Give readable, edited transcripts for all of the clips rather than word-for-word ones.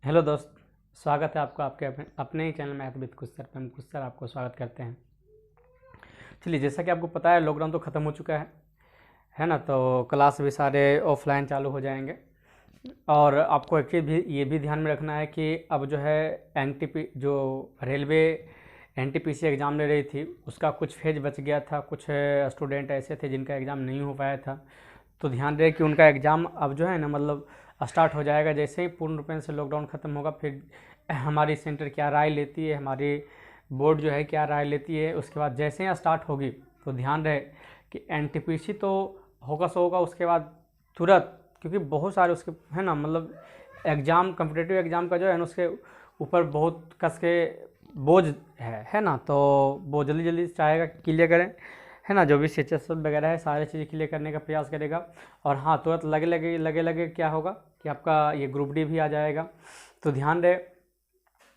Hello दोस्त। स्वागत है आपका आपके अपने ही चैनल मैथ विद कुछ सर पे। हम कुछ सर आपको स्वागत करते हैं। चलिए, जैसा कि आपको पता है लॉकडाउन तो ख़त्म हो चुका है ना। तो क्लास भी सारे ऑफलाइन चालू हो जाएंगे। और आपको एक चीज़ भी ये भी ध्यान में रखना है कि अब जो है एनटीपी जो रेलवे एनटीपीसी एग्ज़ाम ले रही थी उसका कुछ फेज बच गया था। कुछ स्टूडेंट ऐसे थे जिनका एग्ज़ाम नहीं हो पाया था। तो ध्यान रहे कि उनका एग्ज़ाम अब जो है ना मतलब स्टार्ट हो जाएगा। जैसे ही पूर्ण रूप से लॉकडाउन ख़त्म होगा फिर हमारी सेंटर क्या राय लेती है, हमारी बोर्ड जो है क्या राय लेती है, उसके बाद जैसे ही स्टार्ट होगी तो ध्यान रहे कि एनटीपीसी तो होगा सो होगा उसके बाद तुरंत, क्योंकि बहुत सारे उसके है ना मतलब एग्ज़ाम कम्पिटेटिव एग्ज़ाम का जो है ना उसके ऊपर बहुत कस के बोझ है ना। तो वो जल्दी जल्दी चाहेगा क्लियर करें, है ना। जो भी एच वगैरह है सारी चीज़ें क्लियर करने का प्रयास करेगा। और हाँ, तुरंत लगे क्या होगा कि आपका ये ग्रुप डी भी आ जाएगा। तो ध्यान रहे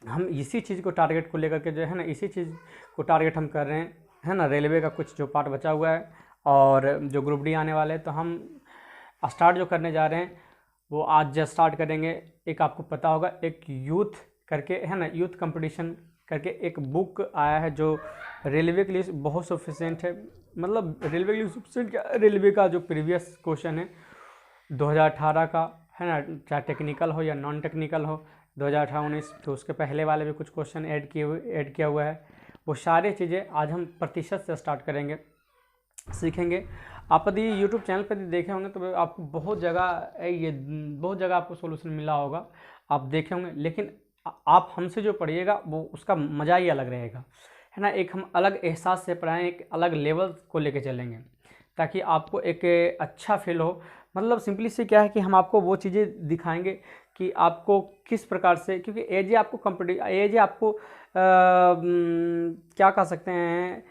हम इसी चीज़ को टारगेट को लेकर के जो है ना इसी चीज़ को टारगेट हम कर रहे हैं, है ना। रेलवे का कुछ जो पार्ट बचा हुआ है और जो ग्रुप डी आने वाले हैं तो हम स्टार्ट जो करने जा रहे हैं वो आज जस्ट स्टार्ट करेंगे। एक आपको पता होगा एक यूथ करके है ना, यूथ कंपटीशन करके एक बुक आया है जो रेलवे के लिए बहुत सफिशेंट है। मतलब रेलवे के लिए सफिशेंट क्या, रेलवे का जो प्रीवियस क्वेश्चन है 2018 का, है ना, चाहे टेक्निकल हो या नॉन टेक्निकल हो, 2018-19, तो उसके पहले वाले भी कुछ क्वेश्चन ऐड किया हुआ है। वो सारी चीज़ें आज हम प्रतिशत से स्टार्ट करेंगे, सीखेंगे। आप यदि यूट्यूब चैनल पर देखे होंगे तो आपको बहुत जगह आपको सोल्यूशन मिला होगा, आप देखे होंगे। लेकिन आप हमसे जो पढ़िएगा वो उसका मज़ा ही अलग रहेगा, है ना। एक हम अलग एहसास से पढ़ाएं, एक अलग लेवल को लेके चलेंगे ताकि आपको एक अच्छा फील हो। मतलब सिंपली से क्या है कि हम आपको वो चीज़ें दिखाएंगे कि आपको किस प्रकार से, क्योंकि एज एज आपको क्या कह सकते हैं,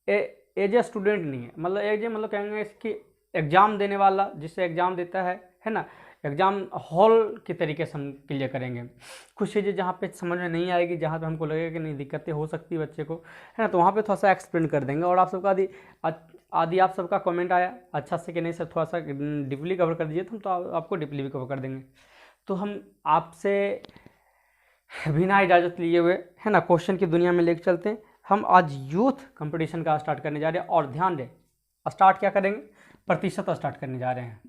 एज ए स्टूडेंट नहीं है, मतलब एज ए मतलब कहेंगे कि एग्ज़ाम देने वाला जिससे एग्ज़ाम देता है ना। एग्ज़ाम हॉल के तरीके से हम क्लियर करेंगे। कुछ चीज़ें जहाँ पे समझ में नहीं आएगी, जहाँ पे हमको लगेगा कि नहीं दिक्कतें हो सकती है बच्चे को, है ना, तो वहाँ पे थोड़ा सा एक्सप्लेन कर देंगे। और आप सबका आदि आप सबका कमेंट आया अच्छा से कि नहीं सर थोड़ा सा डीपली कवर कर दीजिए, तो हम तो आपको डीपली भी कवर कर देंगे। तो हम आपसे बिना इजाज़त लिए हुए, है ना, क्वेश्चन की दुनिया में लेकर चलते हैं। हम आज यूथ कंपटीशन का स्टार्ट करने जा रहे हैं। और ध्यान दें, स्टार्ट क्या करेंगे, प्रतिशत स्टार्ट करने जा रहे हैं,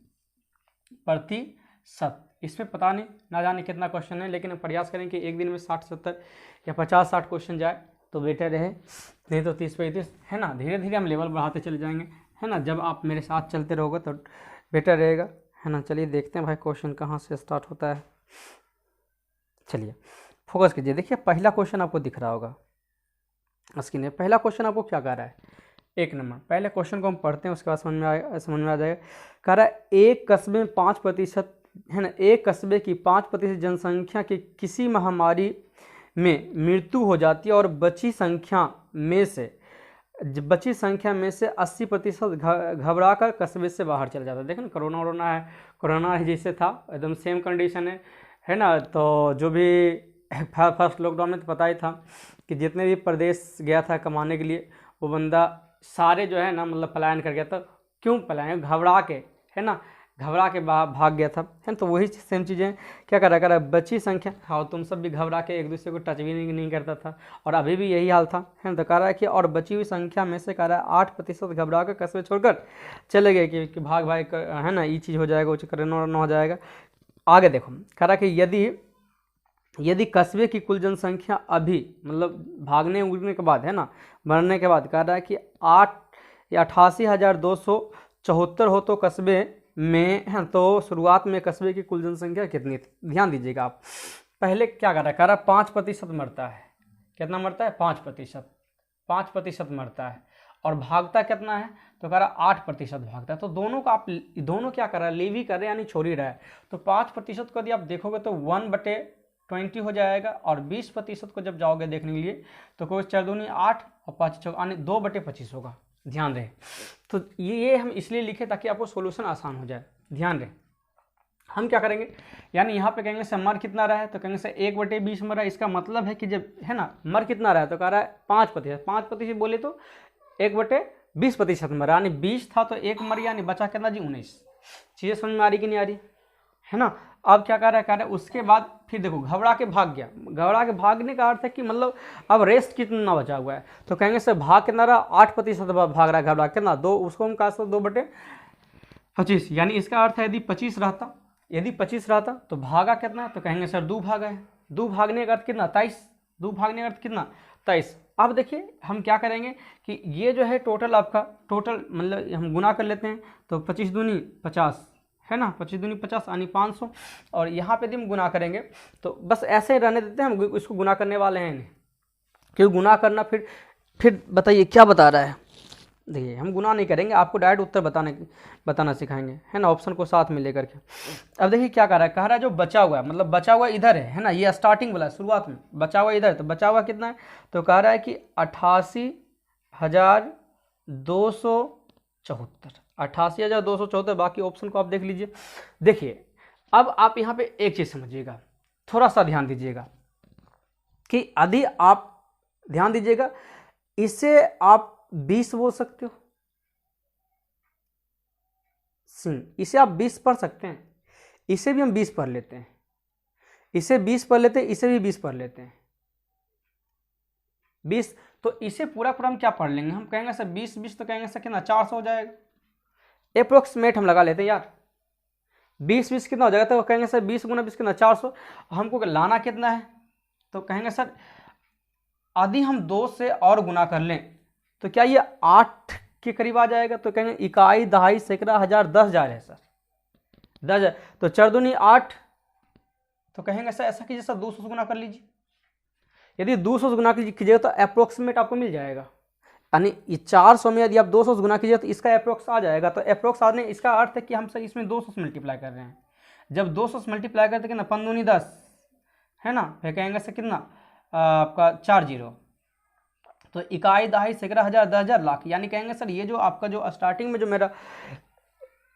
प्रतिशत। इसमें पता नहीं ना जाने कितना क्वेश्चन है, लेकिन प्रयास करें कि एक दिन में 60-70 या 50-60 क्वेश्चन जाए तो बेटर रहे, नहीं तो 30-35, है ना। धीरे धीरे हम लेवल बढ़ाते चले जाएंगे, है ना। जब आप मेरे साथ चलते रहोगे तो बेटर रहेगा, है ना। चलिए देखते हैं भाई क्वेश्चन कहाँ से स्टार्ट होता है। चलिए फोकस कीजिए। देखिए पहला क्वेश्चन आपको दिख रहा होगा स्क्रीन में। पहला क्वेश्चन आपको क्या कह रहा है, 1 नंबर। पहले क्वेश्चन को हम पढ़ते हैं, उसके बाद समझ में आ जाएगा। कह रहा है एक कस्बे में 5%, है ना, एक कस्बे की 5% जनसंख्या की किसी महामारी में मृत्यु हो जाती है और बची संख्या में से 80% घबरा कर कस्बे से बाहर चला जाता है। देखें कोरोना है, कोरोना जैसे था एकदम सेम कंडीशन है ना। तो जो भी फर्स्ट लॉकडाउन में तो पता ही था कि जितने भी प्रदेश गया था कमाने के लिए वो बंदा सारे जो है ना मतलब पलायन कर गया था। क्यों पलायन, घबरा के, है ना, घबरा के भाग गया था, है ना। तो वही सेम चीज़ें क्या करा बची संख्या। हाँ, तुम सब भी घबरा के एक दूसरे को टच भी नहीं करता था और अभी भी यही हाल था, है ना। तो कह रहा है कि और बची हुई संख्या में से कह रहा है 8% घबरा कर कस्बे छोड़कर चले गए कि भाग भाई है ना, ये चीज़ हो जाएगा वो करना हो जाएगा। आगे देखो, कह रहा कि यदि कस्बे की कुल जनसंख्या अभी मतलब भागने उड़ने के बाद, है ना, मरने के बाद, कह रहा है कि 88,274 हो तो कस्बे में, है, तो शुरुआत में कस्बे की कुल जनसंख्या कितनी थी। ध्यान दीजिएगा आप। पहले क्या कर रहा है, कह रहा है 5% मरता है। कितना मरता है, 5%। 5% मरता है और भागता कितना है, तो कह रहा 8% भागता है। तो दोनों का आप दोनों क्या कर रहा है, लीव ही कर रहे हैं यानी छोड़ ही रहा है। तो 5% को यदि आप देखोगे तो 1/20 हो जाएगा और 20% को जब जाओगे देखने के लिए तो कोई 4×2 8 और 5 यानी 2/25 होगा। ध्यान रहे। तो ये हम इसलिए लिखे ताकि आपको सोल्यूशन आसान हो जाए। ध्यान रहे, हम क्या करेंगे, यानी यहाँ पे कहेंगे से मर कितना रहा है, तो कहेंगे से 1/20 मरा। इसका मतलब है कि जब, है ना, मर कितना रहा है, तो कह रहा है 5%। 5% बोले तो 1/20% मरा, यानी 20 था तो 1 मर, यानी बचा कितना जी 19। चीज़ें समझ में आ रही कि नहीं आ रही, है ना। अब क्या कर रहा है उसके बाद फिर देखो घबरा के भाग गया। घबरा के भागने का अर्थ है कि मतलब अब रेस्ट कितना बचा हुआ है, तो कहेंगे सर भाग कितना रहा, 8% भाग रहा है घबरा कितना, 2, उसको हम कहा 2/25, यानी इसका अर्थ है यदि 25 रहता तो भागा कितना, तो कहेंगे सर 2 भागा है। 2 भागने का अर्थ कितना, 23। 2 भागने का अर्थ कितना, 23। अब देखिए हम क्या करेंगे कि ये जो है टोटल आपका टोटल मतलब हम गुना कर लेते हैं, तो 25 दूनी 50 है ना, 25 दूनी 50 यानी 500, और यहाँ पे यदि हम गुना करेंगे तो बस ऐसे ही रहने देते हैं, हम इसको गुना करने वाले हैं नहीं, क्योंकि गुना करना फिर बताइए क्या बता रहा है। देखिए हम गुना नहीं करेंगे, आपको डायरेक्ट उत्तर बताना सिखाएंगे, है ना, ऑप्शन को साथ में लेकर के। अब देखिए क्या कह रहा है जो बचा हुआ है, मतलब बचा हुआ इधर है ना, ये स्टार्टिंग वाला शुरुआत में बचा हुआ इधर है, तो बचा हुआ कितना है, तो कह रहा है कि 88,274, 88,274। बाकी ऑप्शन को आप देख लीजिए। देखिए अब आप यहाँ पे एक चीज़ समझिएगा, थोड़ा सा ध्यान दीजिएगा कि यदि आप ध्यान दीजिएगा, इसे आप 20 बोल सकते हो, इसे आप 20 पढ़ सकते हैं, इसे भी हम 20 पढ़ लेते हैं, इसे 20 पढ़ लेते हैं, इसे भी 20 पढ़ लेते हैं, 20। तो इसे पूरा हम क्या पढ़ लेंगे, हम कहेंगे सर 20 तो कहेंगे सर कितना 400 हो जाएगा, अप्रोक्सीमेट हम लगा लेते हैं यार, 20 कितना हो जाएगा, तो कहेंगे सर 20 गुना 20 कितना 400। हमको लाना कितना है, तो कहेंगे सर यदि हम 2 से और गुना कर लें तो क्या ये 8 के करीब आ जाएगा, तो कहेंगे इकाई, दहाई, सैकड़ा, हजार, 10,000 है सर, 10,000। तो 4 दूनी 8, तो कहेंगे सर ऐसा कीजिए सर 200 से गुना कर लीजिए। यदि 200 से गुना कीजिएगा तो अप्रोक्सीमेट आपको मिल जाएगा, यानी 400 में यदि आप 200 से गुना कीजिए तो इसका अप्रोक्स आ जाएगा। तो अप्रोक्स आने इसका अर्थ है कि हम सर इसमें 200 से मल्टीप्लाई कर रहे हैं। जब 200 से मल्टीप्लाई करते कितना 5 दूनी 10 है ना, फिर कहेंगे सर कितना आपका 4 0, तो इकाई, दहाई, सैकड़ा, हजार, 10,000, लाख, यानी कहेंगे सर ये जो आपका जो स्टार्टिंग में जो मेरा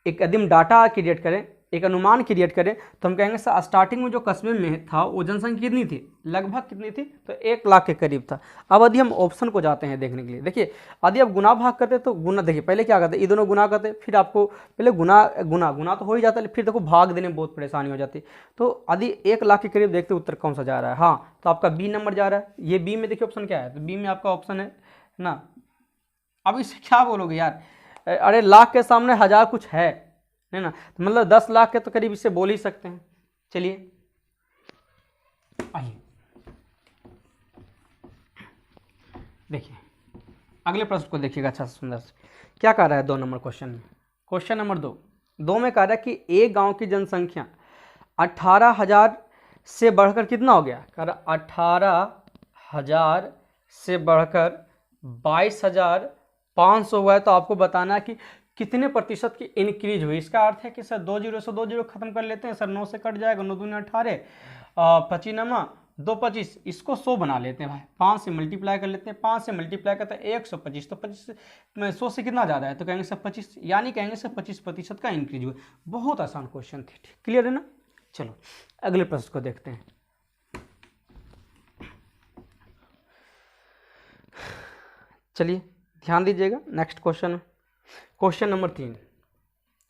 एक यदि डाटा क्रिएट करें, एक अनुमान क्रिएट करें, तो हम कहेंगे सर स्टार्टिंग में जो कस्बे में था वो जनसंख्या कितनी थी, लगभग कितनी थी, तो 1 लाख के करीब था। अब यदि हम ऑप्शन को जाते हैं देखने के लिए, देखिए यदि आप गुना भाग करते तो गुना, देखिए पहले क्या करते, ये दोनों गुना करते, फिर आपको पहले गुना तो हो ही जाता है, फिर देखो भाग देने में बहुत परेशानी हो जाती। तो यदि 1 लाख के करीब देखते उत्तर कौन सा जा रहा है, हाँ तो आपका बी नंबर जा रहा है। ये बी में देखिए ऑप्शन क्या है, तो बी में आपका ऑप्शन है ना। अब इसे क्या बोलोगे यार, अरे लाख के सामने हजार कुछ है ना, तो मतलब 10 लाख के तो करीब इसे बोल ही सकते हैं। चलिए आइए देखिए अगले प्रश्न को देखिएगा अच्छा सुंदर से, क्या कह रहा है 2 नंबर क्वेश्चन में। क्वेश्चन नंबर 2 में कह रहा है कि एक गांव की जनसंख्या 18,000 से बढ़कर कितना हो गया, कह रहा 18,000 से बढ़कर 22,500 हुआ है, तो आपको बताना है कि कितने प्रतिशत की इंक्रीज हुई। इसका अर्थ है कि सर 2 0 से 2 0 खत्म कर लेते हैं सर, 9 से कट जाएगा, 9 दूनी 18, 25 नमा 2 25, इसको 100 बना लेते हैं भाई, 5 से मल्टीप्लाई कर लेते हैं, 5 से मल्टीप्लाई करते हैं 125, तो 25 में 100 से कितना ज़्यादा है, तो कहेंगे सर 25, यानी कहेंगे सर 25% का इंक्रीज हुआ। बहुत आसान क्वेश्चन थे, क्लियर है ना। चलो अगले प्रश्न को देखते हैं। चलिए ध्यान दीजिएगा नेक्स्ट क्वेश्चन में, क्वेश्चन नंबर 3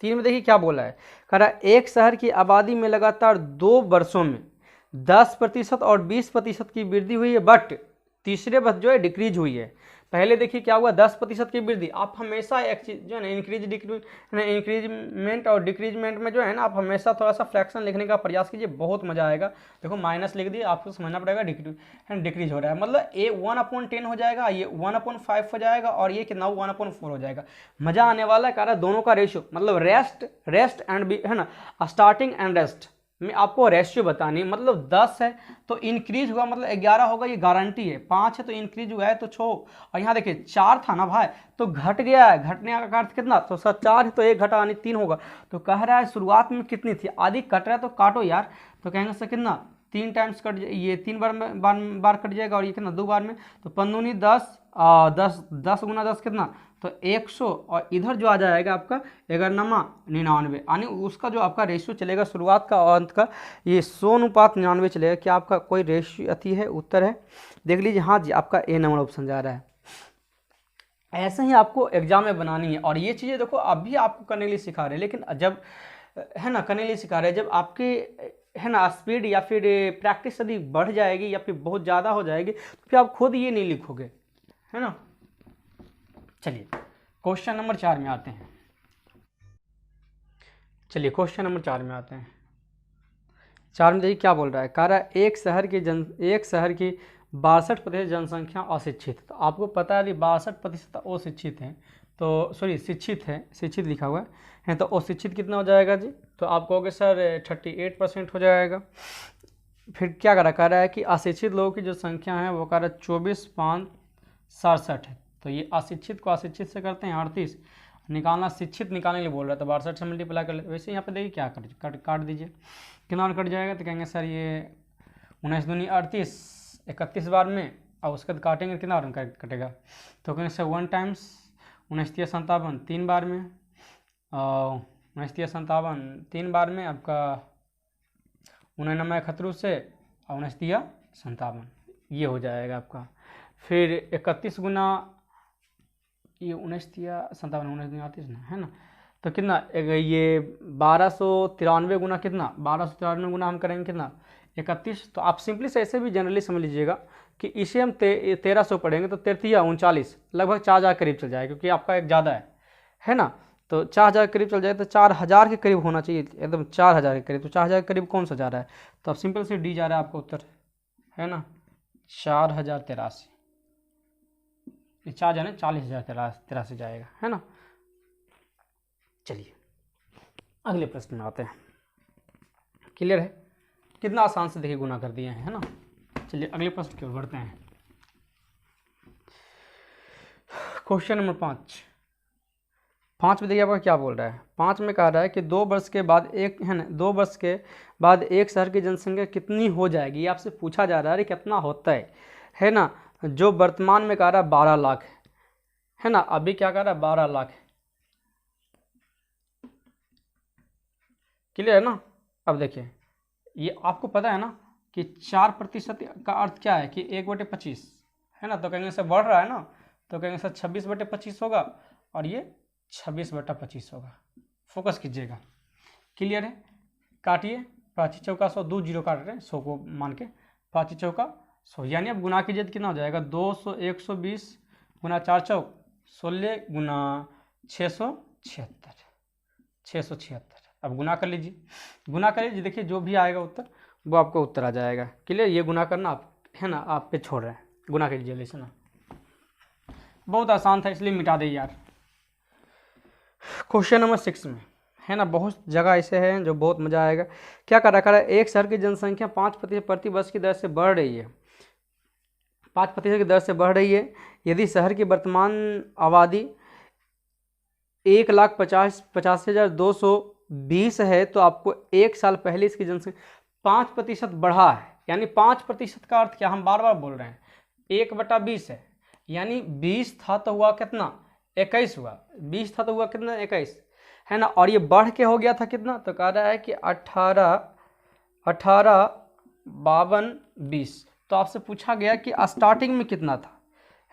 में देखिए क्या बोला है, कह रहा है एक शहर की आबादी में लगातार 2 वर्षों में 10% और 20% की वृद्धि हुई है, बट तीसरे वर्ष जो है डिक्रीज हुई है। पहले देखिए क्या हुआ 10% की वृद्धि, आप हमेशा एक चीज जो है ना इंक्रीजमेंट और डिक्रीजमेंट में जो है ना आप हमेशा थोड़ा सा फ्रैक्शन लिखने का प्रयास कीजिए, बहुत मजा आएगा। देखो माइनस लिख दिए, आपको समझना पड़ेगा डिक्रीज हो रहा है, मतलब ये 1/10 हो जाएगा, ये 1/5 हो जाएगा, और ये कितना 1/4 हो जाएगा। मजा आने वाला है, कह रहा है दोनों का रेशियो, मतलब रेस्ट एंड है ना, स्टार्टिंग एंड रेस्ट में आपको रेशियो बतानी है। मतलब 10 है तो इंक्रीज हुआ मतलब 11 होगा, ये गारंटी है। 5 है तो इंक्रीज हुआ है तो 6, और यहाँ देखिए 4 था ना भाई तो घट गया है, घटने का अर्थ कितना, तो सर 4 है तो 1 घटा यानी 3 होगा। तो कह रहा है शुरुआत में कितनी थी, आधी कट रहा है तो काटो यार, तो कहेंगे सर कितना 3 टाइम्स कट, ये 3 बार कट जाएगा, और ये कितना 2 बार में, तो 5 दूनी 10, 10 गुना 10 कितना, तो 100, और इधर जो आ जाएगा आपका 99, यानी उसका जो आपका रेशियो चलेगा शुरुआत का और अंत का, ये 100:99 चलेगा। क्या आपका कोई रेशियो अति है, उत्तर है, देख लीजिए। हाँ जी, आपका ए नंबर ऑप्शन जा रहा है। ऐसे ही आपको एग्जाम में बनानी है, और ये चीज़ें देखो अभी आपको करने के लिए सिखा रहे हैं, लेकिन जब है ना करने के लिए सिखा रहे हैं। जब आपकी है ना स्पीड या फिर प्रैक्टिस यदि बढ़ जाएगी या फिर बहुत ज़्यादा हो जाएगी तो फिर आप खुद ये नहीं लिखोगे, है ना। चलिए क्वेश्चन नंबर 4 में आते हैं। चलिए क्वेश्चन नंबर 4 में आते हैं। 4 में देखिए क्या बोल रहा है, कह रहा है एक शहर की 62% जनसंख्या अशिक्षित। तो आपको पता है यदि 62% अशिक्षित है तो सॉरी शिक्षित लिखा हुआ है तो अशिक्षित कितना हो जाएगा जी, तो आप कहोगे सर 38% हो जाएगा। फिर क्या कह रहा है कि अशिक्षित लोगों की जो संख्या है वो कह रहा है 24,567 है। तो ये अशिक्षित को अशिक्षित से करते हैं 38, निकालना शिक्षित निकालने के लिए बोल रहा था, 62 से मल्टीप्लाई कर ले। वैसे यहाँ पे देखिए क्या काट दीजिए, कितना कट जाएगा तो कहेंगे सर ये 19 दूनी 38, 31 बार में, और उसके बाद काटेंगे कितना बार में कटेगा, तो कहेंगे सर 1 टाइम्स 19 57 3 बार में, और 19 57 3 बार में आपका 99 खतरू से और 19 57 ये हो जाएगा आपका। फिर 31 गुना ये 19 57 19 38 ना, है ना, तो कितना ये 1293 गुना कितना 1293 गुना हम करेंगे कितना 31। तो आप सिंपली से ऐसे भी जनरली समझ लीजिएगा कि इसे हम 1300 पढ़ेंगे तो 33 लगभग 4000 करीब चल जाएगा, क्योंकि आपका एक ज़्यादा है ना, तो 4000 करीब चल जाए तो 4000 के करीब होना चाहिए, एकदम 4000 के करीब। तो 4000 के करीब कौन सा जा रहा है, तो अब सिंपल से डी जा रहा है आपका उत्तर, है ना 4083, 4 जाने 40,083 जाएगा, है ना। चलिए अगले प्रश्न में आते हैं। क्लियर है, कितना आसान से देखिए गुना कर दिए हैं, है ना। चलिए अगले प्रश्न की ओर बढ़ते हैं। क्वेश्चन नंबर 5 में देखिए आपका क्या बोल रहा है। 5 में कह रहा है कि 2 वर्ष के बाद एक शहर की जनसंख्या कितनी हो जाएगी। ये आपसे पूछा जा रहा है कितना होता है ना, जो वर्तमान में कह रहा है 12 लाख है ना, अभी क्या कह रहा है 12 लाख है। क्लियर है ना। अब देखिए ये आपको पता है ना कि 4% का अर्थ क्या है कि 1/25 है ना, तो कहेंगे सर बढ़ रहा है ना, तो कहेंगे सर 26/25 होगा और ये 26/25 होगा। फोकस कीजिएगा। क्लियर है, काटिए 5 चौका 100, 2 जीरो काट रहे हैं 100 को मान के, 5 चौका 100, यानी अब गुना कीजिए तो कितना हो जाएगा 200 120 गुना 4 चौक 16 गुना 676। अब गुना कर लीजिए, देखिए जो भी आएगा उत्तर वो आपको उत्तर आ जाएगा। क्लियर, ये गुना करना आप है ना आप पे छोड़ रहे हैं, गुना कीजिए जल्दी ना, बहुत आसान था इसलिए मिटा दे यार। क्वेश्चन नंबर 6 में है ना, बहुत जगह ऐसे हैं जो बहुत मजा आएगा। क्या कर रखा है, एक शहर की जनसंख्या 5% प्रति वर्ष की दर से बढ़ रही है, 5% की दर से बढ़ रही है। यदि शहर की वर्तमान आबादी 1,50,8220 है तो आपको 1 साल पहले इसकी जनसंख्या 5% बढ़ा है, यानी 5% का अर्थ क्या, हम बार बार बोल रहे हैं 1/20 है, यानी 20 था तो हुआ कितना 21 हुआ, 20 था तो हुआ कितना 21 है ना, और ये बढ़ के हो गया था कितना, तो कह रहा है कि 18 52 20। तो आपसे पूछा गया कि स्टार्टिंग में कितना था,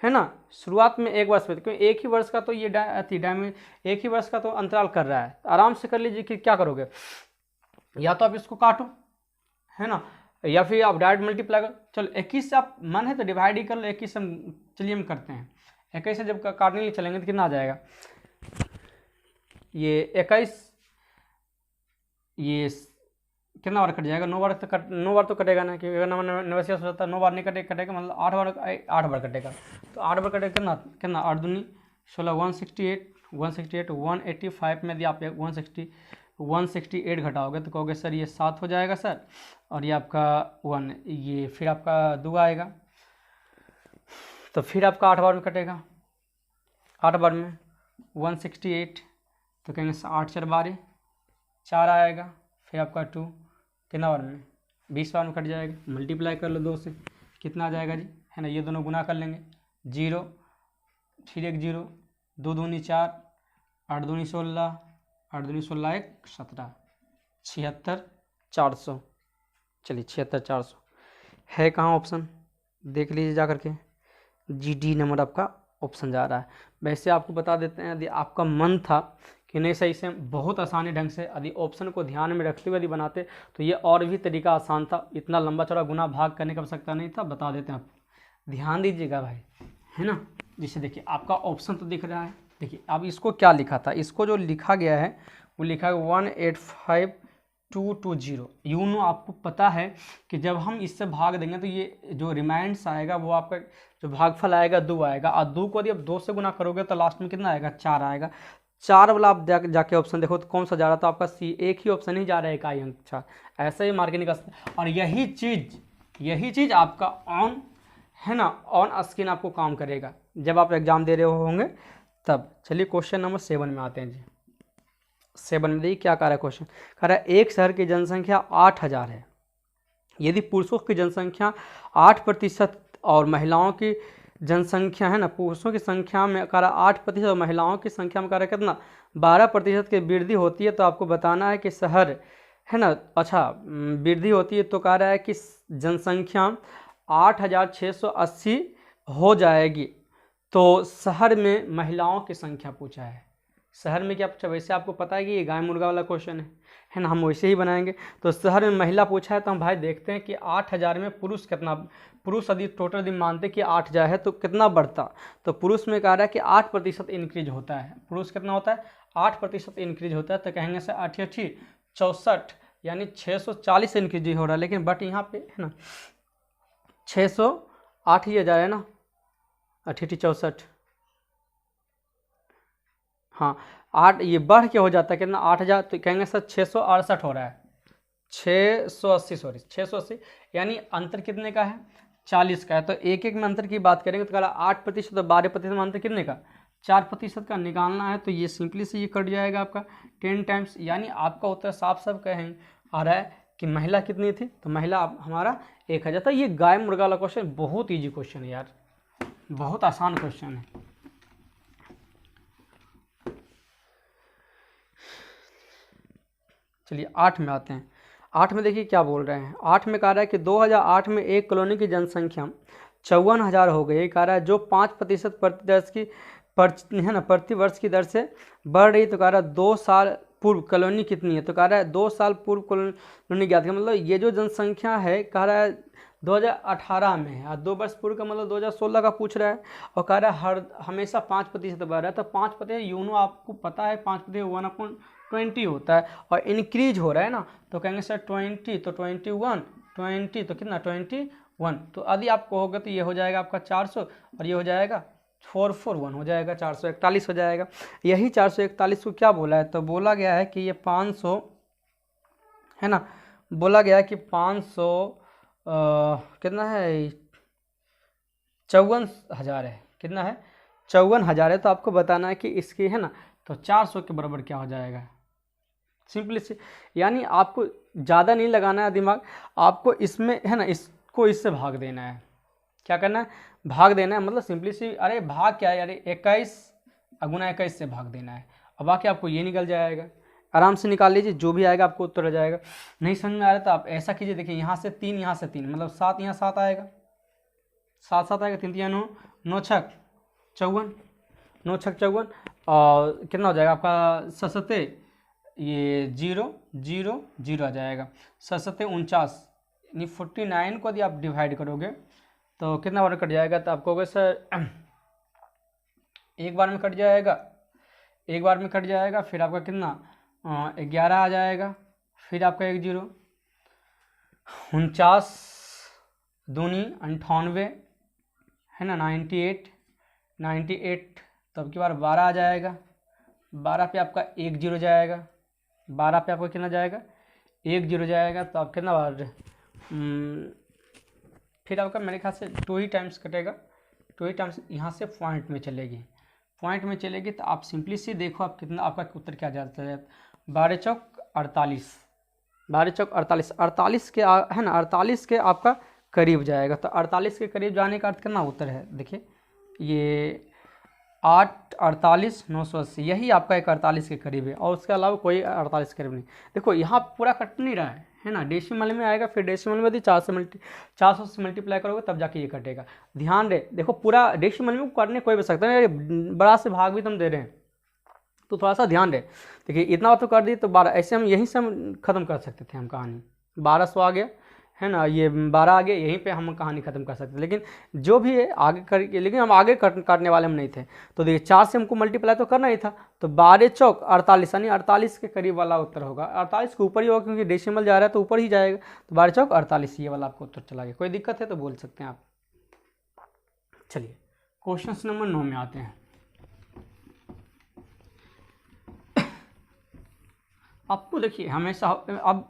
है ना, शुरुआत में 1 वर्ष में, क्योंकि एक ही वर्ष का तो ये एक ही वर्ष का तो अंतराल कर रहा है। आराम से कर लीजिए कि क्या करोगे, या तो आप इसको काटो है ना, या फिर आप डायरेक्ट मल्टीप्लाई करो। चलो 21 से आप मन है तो डिवाइड ही कर लो, 21 से चलिए हम करते हैं। 21 से जब काटने के लिए चलेंगे तो कितना आ जाएगा, ये 21 ये कितना बार कट जाएगा, 9 बार तो कटेगा ना, क्योंकि अगर 90 हो जाता है 9 बार नहीं कटेगा, मतलब 8 बार कटेगा। तो 8 बार कटेगा कितना 8 दूनी 16 168 185 में यदि आप 168 घटाओगे तो कहोगे सर ये 7 हो जाएगा सर, और ये आपका 1 ये फिर आपका 2 आएगा, तो फिर आपका 8 बार में कटेगा, 8 बार में 168, तो कहेंगे 8 4 12 4 आएगा, फिर आपका 2 कितना बार में 20 बार में कट जाएगा, मल्टीप्लाई कर लो 2 से कितना आ जाएगा जी, है ना, ये दोनों गुना कर लेंगे 0 फिर 1 0 2 दूनी 4 8 दूनी 16 8 दूनी 16 1 17 76 400। चलिए 76 400 है कहाँ ऑप्शन, देख लीजिए जा करके, जी डी नंबर आपका ऑप्शन जा रहा है। वैसे आपको बता देते हैं यदि आपका मन था कि नहीं सही से बहुत आसानी ढंग से यदि ऑप्शन को ध्यान में रखते हुए यदि बनाते तो ये और भी तरीका आसान था, इतना लंबा चौड़ा गुना भाग करने की आवश्यकता नहीं था। बता देते हैं आपको, ध्यान दीजिएगा भाई, है ना। जैसे देखिए आपका ऑप्शन तो दिख रहा है, देखिए अब इसको क्या लिखा था, इसको जो लिखा गया है वो लिखा है 185,220। यूनो आपको पता है कि जब हम इससे भाग देंगे तो ये जो रिमाइंड्स आएगा वो आपका जो भागफल आएगा 2 आएगा, और 2 को यदि आप 2 से गुना करोगे तो लास्ट में कितना आएगा, 4 आएगा। 4 वाला आप जाके ऑप्शन देखो तो कौन सा जा रहा था आपका, सी, एक ही ऑप्शन ही जा रहा है, इकाई अंक 4। ऐसे ही मार्केट निकाल सकते। और यही चीज़ आपका ऑन, है ना, ऑन स्क्रीन आपको काम करेगा जब आप एग्जाम दे रहे होंगे तब। चलिए क्वेश्चन नंबर 7 में आते हैं जी। 7 में देखिए क्या कह रहा है क्वेश्चन, कह रहा है एक शहर की जनसंख्या 8,000 है, यदि पुरुषों की जनसंख्या 8% और महिलाओं की जनसंख्या, है ना, पुरुषों की संख्या में कह रहा 8% और महिलाओं की संख्या में कह रहा कितना 12% की वृद्धि होती है, तो आपको बताना है कि शहर, है ना, अच्छा वृद्धि होती है तो कह रहा है कि जनसंख्या 8,680 हो जाएगी। तो शहर में महिलाओं की संख्या पूछा है, शहर में क्या पूछा, वैसे आपको पता है कि ये गाय मुर्गा वाला क्वेश्चन है ना, हम वैसे ही बनाएंगे। तो शहर में महिला पूछा है तो हम भाई देखते हैं कि 8,000 में पुरुष कितना, पुरुष यदि टोटल यदि मानते कि 8,000 है तो कितना बढ़ता, तो पुरुष में कह रहा है कि 8% इंक्रीज होता है। पुरुष कितना होता है, 8% इंक्रीज होता है, तो कहेंगे से 8 64 यानी 640 इंक्रीज हो रहा है। लेकिन बट यहाँ पे है ना 608 ही हज़ार है ना, 8 64, हाँ 8 ये बढ़ के हो जाता है कितना 8,000, तो कहेंगे सर 668 हो रहा है, 680 सॉरी 680, यानी अंतर कितने का है, 40 का है। तो एक एक में अंतर की बात करेंगे तो कह रहा 8% और 12% में अंतर कितने का, 4% का निकालना है। तो ये सिंपली से ये कट जाएगा आपका 10 टाइम्स, यानी आपका उत्तर साफ साफ कहेंगे आ रहा है कि महिला कितनी थी, तो महिला हमारा 1,000 था। ये गाय मुर्गा वाला क्वेश्चन बहुत ईजी क्वेश्चन है यार, बहुत आसान क्वेश्चन है। चलिए 8 में आते हैं। 8 में देखिए क्या बोल रहे हैं, 8 में कह रहा है कि 2008 में एक कॉलोनी की जनसंख्या 54,000 हो गई, कह रहा है जो 5% प्रति वर्ष की दर से बढ़ रही। तो कह रहा है 2 साल पूर्व कॉलोनी कितनी है, तो कह रहा है 2 साल पूर्व कॉलोनी ज्ञात है, मतलब ये जो जनसंख्या है कह रहा है 2018 में है, और 2 वर्ष पूर्व का मतलब 2016 का पूछ रहा है, और कह रहा है हमेशा 5% बढ़ रहा है। तो 5% यूनो आपको पता है 5% 1/20 होता है, और इंक्रीज हो रहा है ना, तो कहेंगे सर 20 तो 21 20 तो कितना 21, तो यदि आप कहोगे तो ये हो जाएगा आपका 400 और ये हो जाएगा 441 हो जाएगा, 441 हो जाएगा। यही 441 को क्या बोला है, तो बोला गया है कि ये 500, है ना, बोला गया है कि 500 कितना है 54,000 है, कितना है 54,000 है। तो आपको बताना है कि इसकी, है ना, तो 400 के बराबर क्या हो जाएगा, सिंपली से, यानी आपको ज़्यादा नहीं लगाना है दिमाग, आपको इसमें, है ना, इसको इससे भाग देना है। क्या करना है, भाग देना है, मतलब सिंपली सी, अरे भाग क्या है, अरे 21 गुना 21 से भाग देना है, अब बाकी आपको ये निकल जाएगा। आराम से निकाल लीजिए, जो भी आएगा आपको उत्तर आ जाएगा। नहीं समझ में आ रहा तो आप ऐसा कीजिए, देखिए यहाँ से 3 यहाँ से 3 मतलब 7 यहाँ 7 आएगा, 7 7 आएगा, 3 3 9 9 6 54 9 6 54 और कितना हो जाएगा आपका 7 ये 0 0 0 आ जाएगा, 7 49 यानी 49 को यदि आप डिवाइड करोगे तो कितना बार कट जाएगा, तो आपको कहोगे सर एक बार में कट जाएगा, एक बार में कट जाएगा, फिर आपका कितना 11 आ जाएगा, फिर आपका 1 0 49 दूनी 98 है ना 98 तो अब की बार 12 आ जाएगा, 12 पे आपका 1 0 जाएगा, 12 पे आपका कितना जाएगा 1 0 जाएगा, तो आप कितना बार फिर आपका मेरे ख्याल से 2 ही टाइम्स कटेगा, 2 ही टाइम्स यहाँ से पॉइंट में चलेगी, पॉइंट में चलेगी। तो आप सिंपली से देखो आप कितना आपका उत्तर क्या जाता है, 12 चौक 48, 12 चौक 48, 48 के है ना 48 के आपका करीब जाएगा। तो 48 के करीब जाने का अर्थ कितना उत्तर है, देखिए ये 8 48 980, यही आपका एक 48 के करीब है, और उसके अलावा कोई 48 के करीब नहीं। देखो यहाँ पूरा कट नहीं रहा है ना, डेसिमल में आएगा, फिर डेसिमल में यदि 400 से मल्टीप्लाई करोगे तब जाके ये कटेगा। ध्यान रहे, देखो पूरा डेसिमल में करने कोई भी सकता है, बड़ा से भाग भी तुम दे रहे हैं तो थोड़ा सा ध्यान रहे। देखिए इतना तो कर दी तो 12, ऐसे हम यहीं से हम ख़त्म कर सकते थे हम कहानी। 1200 आ गया है ना, ये 12 आ गया, यहीं पे हम कहानी ख़त्म कर सकते थे। लेकिन जो भी है आगे करके, लेकिन हम आगे काटने वाले हम नहीं थे। तो देखिए 4 से हमको मल्टीप्लाई तो करना ही था, तो 12 चौक 48, यानी 48 के करीब वाला उत्तर होगा। 48 के ऊपर ही होगा क्योंकि डेसिमल जा रहा है तो ऊपर ही जाएगा। तो 12 चौक 48 ये वाला आपको उत्तर चला गया। कोई दिक्कत है तो बोल सकते हैं आप। चलिए क्वेश्चन नंबर 9 में आते हैं। आपको देखिए हमेशा, अब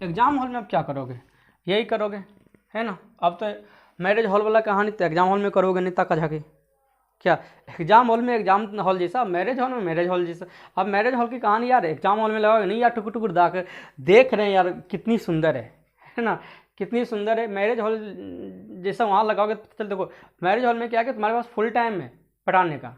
एग्ज़ाम हॉल में आप क्या करोगे, यही करोगे है ना। अब तो मैरिज हॉल वाला कहानी तो एग्जाम हॉल में करोगे नहीं, तक झाके क्या एग्जाम हॉल में एग्जाम हॉल जैसा, मैरिज हॉल में मैरिज हॉल जैसा। अब मैरिज हॉल की कहानी यार एग्जाम हॉल में लगाओगे नहीं यार, टुकुर टुकुर देख रहे हैं यार कितनी सुंदर है ना, कितनी सुंदर है। मैरिज हॉल जैसा वहाँ लगाओगे तो चल देखो, मैरिज हॉल में क्या है कि तुम्हारे पास फुल टाइम है पढ़ाने का,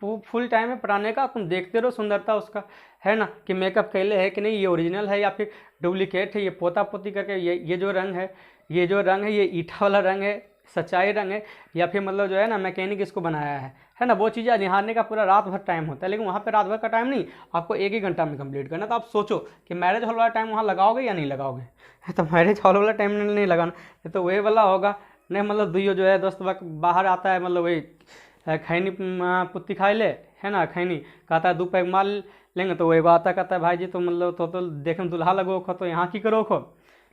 फुल टाइम है पढ़ाने का, तुम देखते रहो सुंदरता उसका है ना, कि मेकअप कैले है कि नहीं, ये ओरिजिनल है या फिर डुप्लीकेट है, ये पोता पोती करके ये जो रंग है, ये जो रंग है ये ईटा वाला रंग है, सच्चाई रंग है, या फिर मतलब जो है ना मैकेनिक इसको बनाया है ना। वो चीज़ें निहारने का पूरा रात भर टाइम होता है, लेकिन वहाँ पे रात भर का टाइम नहीं, आपको 1 ही घंटा में कंप्लीट करना। तो आप सोचो कि मैरिज हॉल वाला टाइम वहाँ लगाओगे या नहीं लगाओगे। तो मैरिज हॉल वाला टाइम नहीं लगाना, ये तो वही वाला होगा नहीं, मतलब दुइयो जो है दोस्त बाहर आता है, मतलब वही खैनी पुत्ती खाई ले है ना, खैनी कहता है 2 पैक माल लेंगे, तो वही आता कहता है भाई जी तो मतलब तो देखे दुल्हा लगो खो, तो यहाँ की करो खो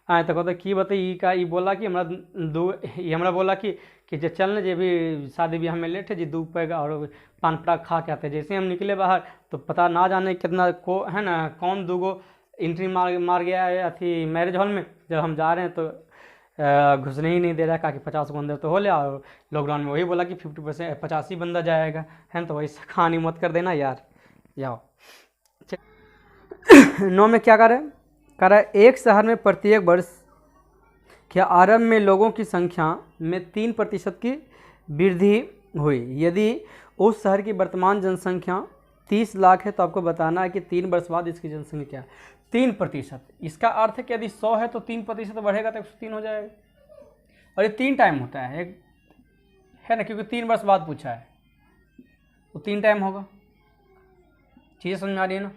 आए तो कहते की बताई ई का, ई बोला कि हमरा बोला कि जे चल न जे भी शादी ब्याह में लेट है जी 2 पैक और पान पराग खा के आते। जैसे हम निकले बाहर तो पता ना जाने कितना को है ना, कौन 2 एंट्री मार गया है अथी मैरिज हॉल में। जब हम जा रहे हैं तो घुसने ही नहीं दे रहा है, कि 50 को अंदर तो हो लिया, और लॉकडाउन में वही बोला कि 50% 85 बंदा जाएगा है, तो वही कहानी मत कर देना यार। जाओ 9 में क्या कर रहा है, एक शहर में प्रत्येक वर्ष के आरंभ में लोगों की संख्या में 3% की वृद्धि हुई। यदि उस शहर की वर्तमान जनसंख्या 30 लाख है तो आपको बताना है कि 3 वर्ष बाद इसकी जनसंख्या क्या है। 3%, इसका अर्थ है कि यदि 100 है तो 3% बढ़ेगा तो 103 हो जाएगा। और ये 3 टाइम होता है ना, क्योंकि 3 वर्ष बाद पूछा है तो 3 टाइम होगा। चीज़ें समझ में आ रही है ना,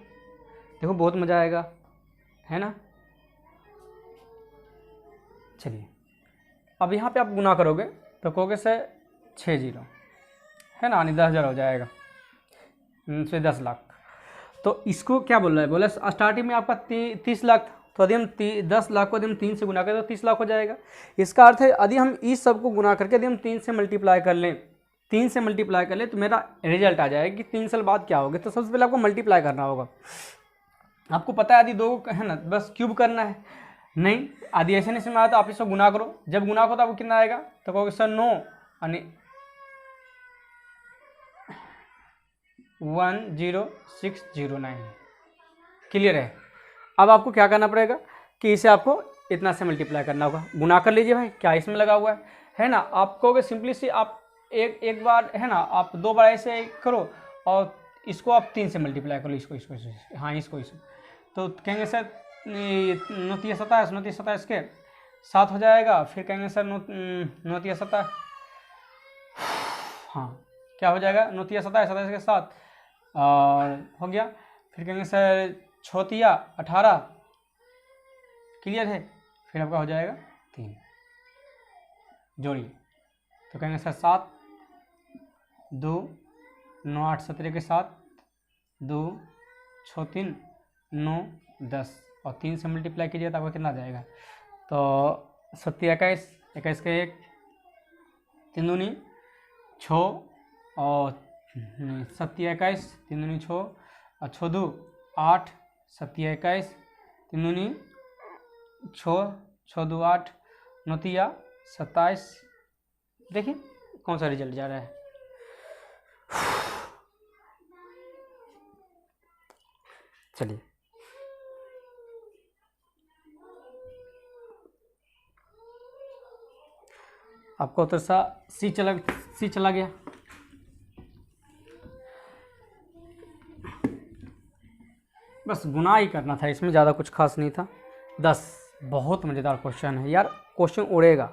देखो बहुत मज़ा आएगा है ना। चलिए अब यहाँ पे आप गुना करोगे तो कहोगे से 6 0 है ना, यानी 10,000 हो जाएगा, से 10 लाख। तो इसको क्या बोल रहा है, बोला स्टार्टिंग में आपका 30 लाख, तो यदि हम 10 लाख को यदि हम 3 से गुना करें तो 30 लाख हो जाएगा। इसका अर्थ है यदि हम इस सब को गुना करके यदि हम 3 से मल्टीप्लाई कर लें, 3 से मल्टीप्लाई कर लें तो मेरा रिजल्ट आ जाएगा कि 3 साल बाद क्या होगा। तो सबसे पहले आपको मल्टीप्लाई करना होगा। आपको पता है यदि 2 है ना बस क्यूब करना है, नहीं यदि ऐसे नहीं समझ आया तो आप इसको गुना करो। जब गुना करो तो आपको कितना आएगा, तो कहोगे सर 9 यानी 10609। क्लियर है। अब आपको क्या करना पड़ेगा कि इसे आपको इतना से मल्टीप्लाई करना होगा। गुना कर लीजिए भाई, क्या इसमें लगा हुआ है ना। आप कहोगे सिंपली सी आप एक बार है ना, आप 2 बार ऐसे करो और इसको आप 3 से मल्टीप्लाई करो, इसको हाँ इसको तो कहेंगे सर 9 3 27, 9 3 27 के 7 हो जाएगा। फिर कहेंगे सर 9 3 27, हाँ क्या हो जाएगा 9 3 27, 27 के 7 और हो गया। फिर कहेंगे सर 6 3 18, क्लियर है। फिर आपका हो जाएगा 3, जोड़िए तो कहेंगे सर 7 2 9 8 17 के 7 2 6 3 9 10 और 3 से मल्टीप्लाई कीजिए तो आपका कितना आ जाएगा, तो 7 21, 21 के 1 3 दूनी 6 और 7 21 3 दूनी 6 और 6 2 8, 7 21 3 दूनी 6 6 2 8 9 3 27। देखिए कौन सा रिजल्ट जा रहा है। चलिए आपका उत्तर सा सी चला गया। बस गुना ही करना था, इसमें ज़्यादा कुछ खास नहीं था। 10 बहुत मज़ेदार क्वेश्चन है यार, क्वेश्चन उड़ेगा।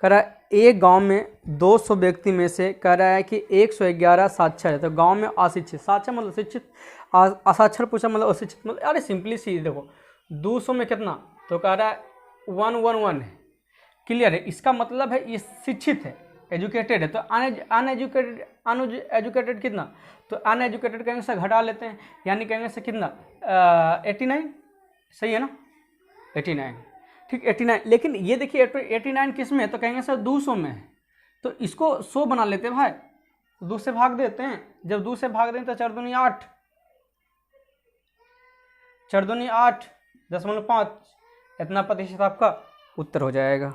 कह रहा है एक गांव में 200 व्यक्ति में से कह रहा है कि 111 साक्षर है। तो गांव में अशिक्षित, साक्षर मतलब शिक्षित असाक्षर पूछा मतलब अशिक्षित, मतलब अरे सिंपली सी देखो 200 में कितना, तो कह रहा है 111 है, क्लियर है। इसका मतलब है ये शिक्षित है, एजुकेटेड है। तो अनएजुकेटेड कितना, तो अनएजुकेटेड कहेंगे से घटा लेते हैं, यानी कहेंगे से कितना 89, सही है ना 89, ठीक 89। लेकिन ये देखिए 89 किस में है, तो कहेंगे सर 200 में है, तो इसको 100 बना लेते हैं भाई, 2 से भाग देते हैं। जब 2 से भाग दें तो 4 दूनी 8, 4 दूनी 8, 0.5, इतना प्रतिशत आपका उत्तर हो जाएगा।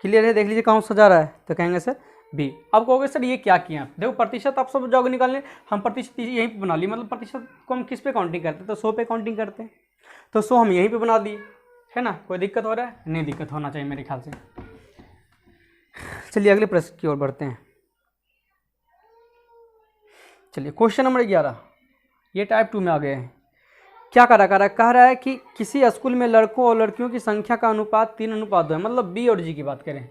क्लियर है, देख लीजिए कहाँ सजा रहा है, तो कहेंगे सर बी। अब कहोगे सर ये क्या किया, देखो प्रतिशत आप सब जाओगे निकालने, हम प्रतिशत यहीं पे बना लिए, मतलब प्रतिशत को हम किस पे काउंटिंग करते हैं, तो 100 पे काउंटिंग करते हैं, तो 100 हम यहीं पे बना दिए, है ना। कोई दिक्कत हो रहा है, नहीं दिक्कत होना चाहिए मेरे ख्याल से। चलिए अगले प्रश्न की ओर बढ़ते हैं। चलिए क्वेश्चन नंबर 11, ये टाइप 2 में आ गए हैं। क्या कह रहा है कि किसी स्कूल में लड़कों और लड़कियों की संख्या का अनुपात 3:2 है, मतलब बी और जी की बात करें,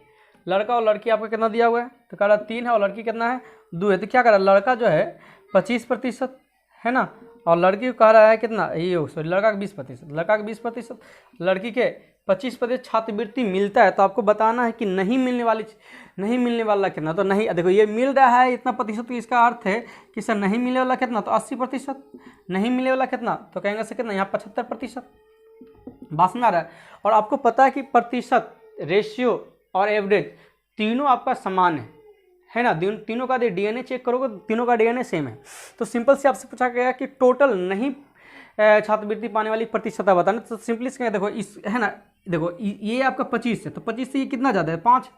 लड़का और लड़की आपका कितना दिया हुआ है, तो कह रहा है 3 है और लड़की कितना है 2 है। तो क्या कह रहा है, लड़का जो है 25% है ना, और लड़की को कह रहा है कितना, ये सॉरी लड़का का 20%, लड़का का 20%, लड़की के 25% छात्रवृत्ति मिलता है। तो आपको बताना है कि नहीं मिलने वाला कितना, तो नहीं, देखो ये मिल रहा है इतना प्रतिशत, तो इसका अर्थ है कि सर नहीं मिलने वाला कितना, तो 80%, नहीं मिलने वाला कितना, तो कहेंगे सर कितना, यहाँ 75%। बात समझ आ रहा है। और आपको पता है कि प्रतिशत, रेशियो और एवरेज तीनों आपका समान है ना, तीनों का डीएनए चेक करोगे तो तीनों का डीएनए सेम है। तो सिंपल से आपसे पूछा गया कि टोटल नहीं छात्रवृत्ति पाने वाली प्रतिशत बताना, तो सिंपली से देखो इस है ना, देखो ये आपका 25 है, तो 25 से ये कितना ज़्यादा है 5,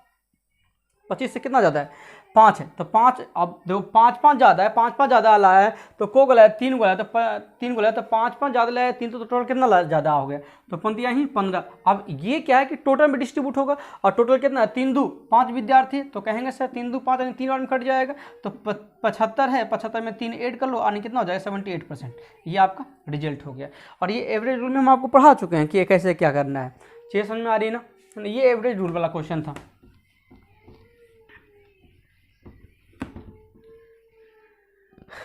25 से कितना ज़्यादा है 5 है, तो 5, अब देखो 5 ज़्यादा है, 5 ज़्यादा लाया है, तो को गला है 3 गला है, तो 3 गला है, तो 5 ज़्यादा लाया है 3, तो टोटल कितना ज़्यादा हो गया, तो पंक्तियाँ ही 15। अब ये क्या है कि टोटल में डिस्ट्रीब्यूट होगा, और टोटल कितना है 3 2 5 विद्यार्थी, तो कहेंगे सर 3 2 5 यानी 3 और में कट जाएगा, तो 75 है, 75 में 3 ऐड कर लो, यानी कितना हो जाएगा 78%। ये आपका रिजल्ट हो गया। और ये एवरेज रूल में हम आपको पढ़ा चुके हैं कि कैसे क्या करना है, चीज़ समझ में आ रही है ना। ये एवरेज रूल वाला क्वेश्चन था।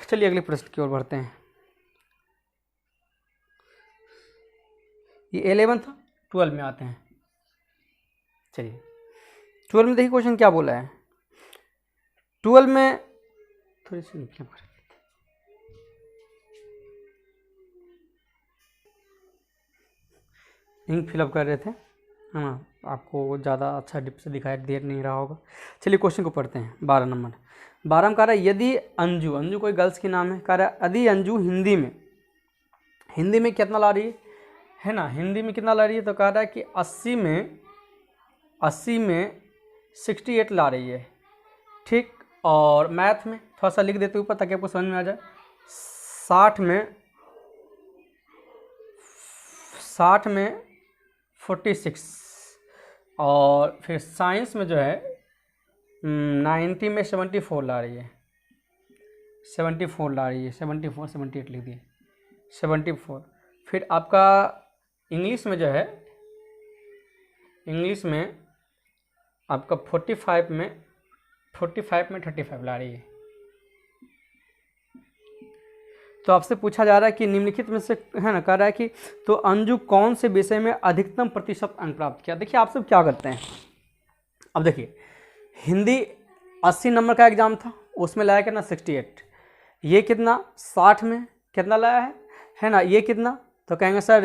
चलिए अगले प्रश्न की ओर बढ़ते हैं। ये 11 था, 12 में आते हैं। चलिए 12 में देखिए क्वेश्चन क्या बोला है। 12 में थोड़ी सी इंक फिलअप कर रहे थे, हाँ आपको ज़्यादा अच्छा डिप से दिखाई दे नहीं रहा होगा। चलिए क्वेश्चन को पढ़ते हैं। 12 नंबर 12 में कह रहा है यदि अंजू कोई गर्ल्स की नाम है, कह रहा है यदि अंजू हिंदी में कितना ला रही है ना, हिंदी में कितना ला रही है, तो कह रहा है कि 80 में 68 ला रही है, ठीक। और मैथ में थोड़ा सा लिख देते ऊपर ताकि आपको समझ में आ जाए, 60 में 46, और फिर साइंस में जो है 90 में 74 ला रही है, 78 लिख दिए 74। फिर आपका इंग्लिश में जो है, इंग्लिश में आपका 45 में 35 ला रही है। तो आपसे पूछा जा रहा है कि निम्नलिखित में से है ना, कह रहा है कि तो अंजू कौन से विषय में अधिकतम प्रतिशत अंक प्राप्त किया। देखिए आप सब क्या करते हैं, अब देखिए हिंदी 80 नंबर का एग्जाम था, उसमें लाया कितना 68, ये कितना 60 में कितना लाया है ना, ये कितना, तो कहेंगे सर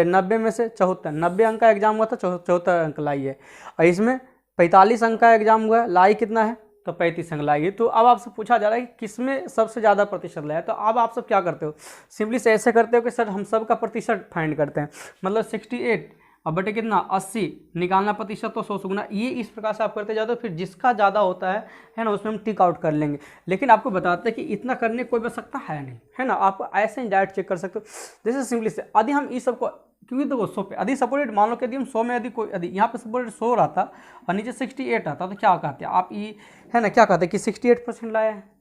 90 में से 74, 90 अंक का एग्जाम हुआ था, 74 अंक लाई है। और इसमें 45 अंक का एग्जाम हुआ है, लाई कितना है, तो 35 अंक लाइए। तो अब आपसे पूछा जा रहा है कि किसमें सबसे ज़्यादा प्रतिशत लाया, तो अब आप सब क्या करते हो, सिंपली से ऐसे करते हो कि सर हम सब का प्रतिशत फाइंड करते हैं, मतलब 68 अब बटे कितना 80, निकालना प्रतिशत तो 100 गुना, ये इस प्रकार से आप करते जाते हो। फिर जिसका ज़्यादा होता है ना, उसमें हम टिक आउट कर लेंगे। लेकिन आपको बताते हैं कि इतना करने कोई बच सकता है नहीं, है ना, आप ऐसे ही डायरेक्ट चेक कर सकते हो। जैसे सिंपली से यदि हम इस सबको, क्योंकि देखो 100 पे यदि सपोर्टेड मान लो कि यदि हम 100 में यदि यहाँ पे सपोर्टेड 100 रहता और नीचे 68 आता, तो क्या कहते हैं आप, ये है ना, क्या कहते हैं कि 68% लाया है।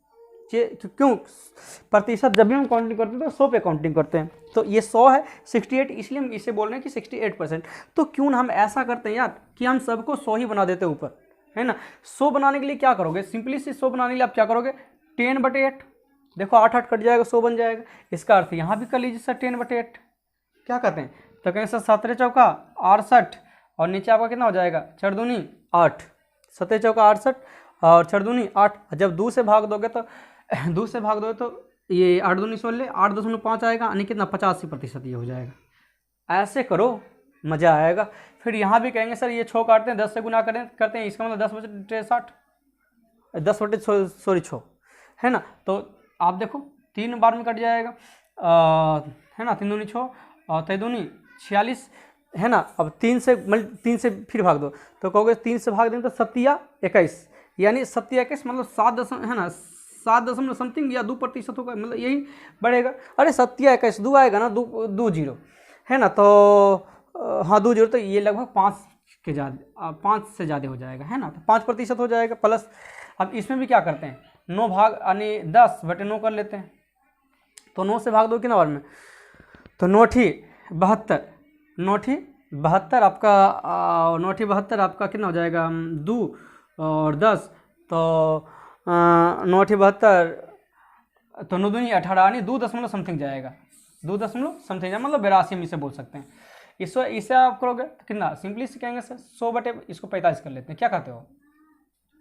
क्यों, प्रतिशत जब भी हम काउंटिंग करते हैं तो 100 पे काउंटिंग करते हैं, तो ये 100 है 68, इसलिए हम इसे बोल रहे हैं कि 68%। तो क्यों ना हम ऐसा करते हैं यार कि हम सबको 100 ही बना देते ऊपर, है ना। 100 बनाने के लिए क्या करोगे, सिंपली से 100 बनाने के लिए आप क्या करोगे, 10/8 देखो 8 8 कट जाएगा, 100 बन जाएगा। इसका अर्थ यहाँ भी कर लीजिए सर 10/8। क्या कहते हैं, तो कहेंगे सर 17 चौका 68 और नीचे आपका कितना हो जाएगा 4 दूनी 8, 17 चौका 68 और 4 दूनी 8। जब 2 से भाग दोगे तो 2 से भाग दोगे तो ये 8 दूनी 16, 8.5 आएगा, यानी कितना 85% ये हो जाएगा। ऐसे करो, मज़ा आएगा। फिर यहाँ भी कहेंगे सर ये 6 काटते हैं 10 से गुना करते हैं, इसका मतलब 10/60 है ना। तो आप देखो 3 बार में कट जाएगा, है ना, 3 दूनी 6 और 3 दूनी 46, है ना। अब 3 से फिर भाग दो तो कहोगे 3 से भाग देंगे तो 7×21, यानी 7×21 मतलब 7 दशमलव, है ना, 7 दशमलव समथिंग या 2% होगा, मतलब यही बढ़ेगा। अरे 7×21 2 आएगा ना, 2 0, है ना। तो हाँ 2 0, तो ये लगभग 5 से ज़्यादा हो जाएगा, है ना। तो 5% हो जाएगा प्लस। अब इसमें भी क्या करते हैं, 9 भाग यानी 10/9 कर लेते हैं। तो 9 से भाग दो कितना बार में, तो 9×72, 9×72 आपका 9×72 आपका कितना हो जाएगा 2 और 10, तो 9×72 तो 9 दूनी 18, यानी 2 दशमलव समथिंग जाएगा, 2 दशमलव समथिंग, मतलब 82 हम इसे बोल सकते हैं। इसे आप करोगे तो कितना, सिंपली से कहेंगे सर 100 इसको 45 कर लेते हैं। क्या कहते हो,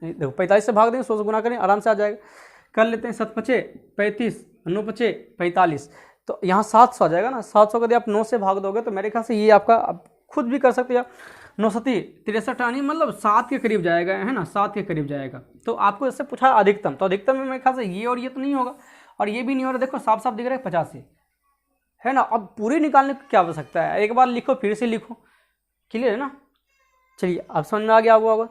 देखो 45 से भाग देंगे, 100 से गुना करें, आराम से आ जाएगा। कर लेते हैं 7×5 35, 9×5 45, तो यहाँ 700 आ जाएगा ना। 700 को यदि आप 9 से भाग दोगे तो मेरे ख्याल से ये आपका, आप खुद भी कर सकते हो, 9×7 = 63, यानी मतलब 7 के करीब जाएगा, है ना, 7 के करीब जाएगा। तो आपको इससे पूछा अधिकतम, तो अधिकतम में मेरे ख्याल से ये और ये तो नहीं होगा, और ये भी नहीं हो रहा। देखो साफ साफ दिख रहा है 85, है ना। अब पूरी निकालने को क्या आवश्यकता है, एक बार लिखो फिर से लिखो, क्लियर है ना। चलिए अब समझ में आ गया होगा।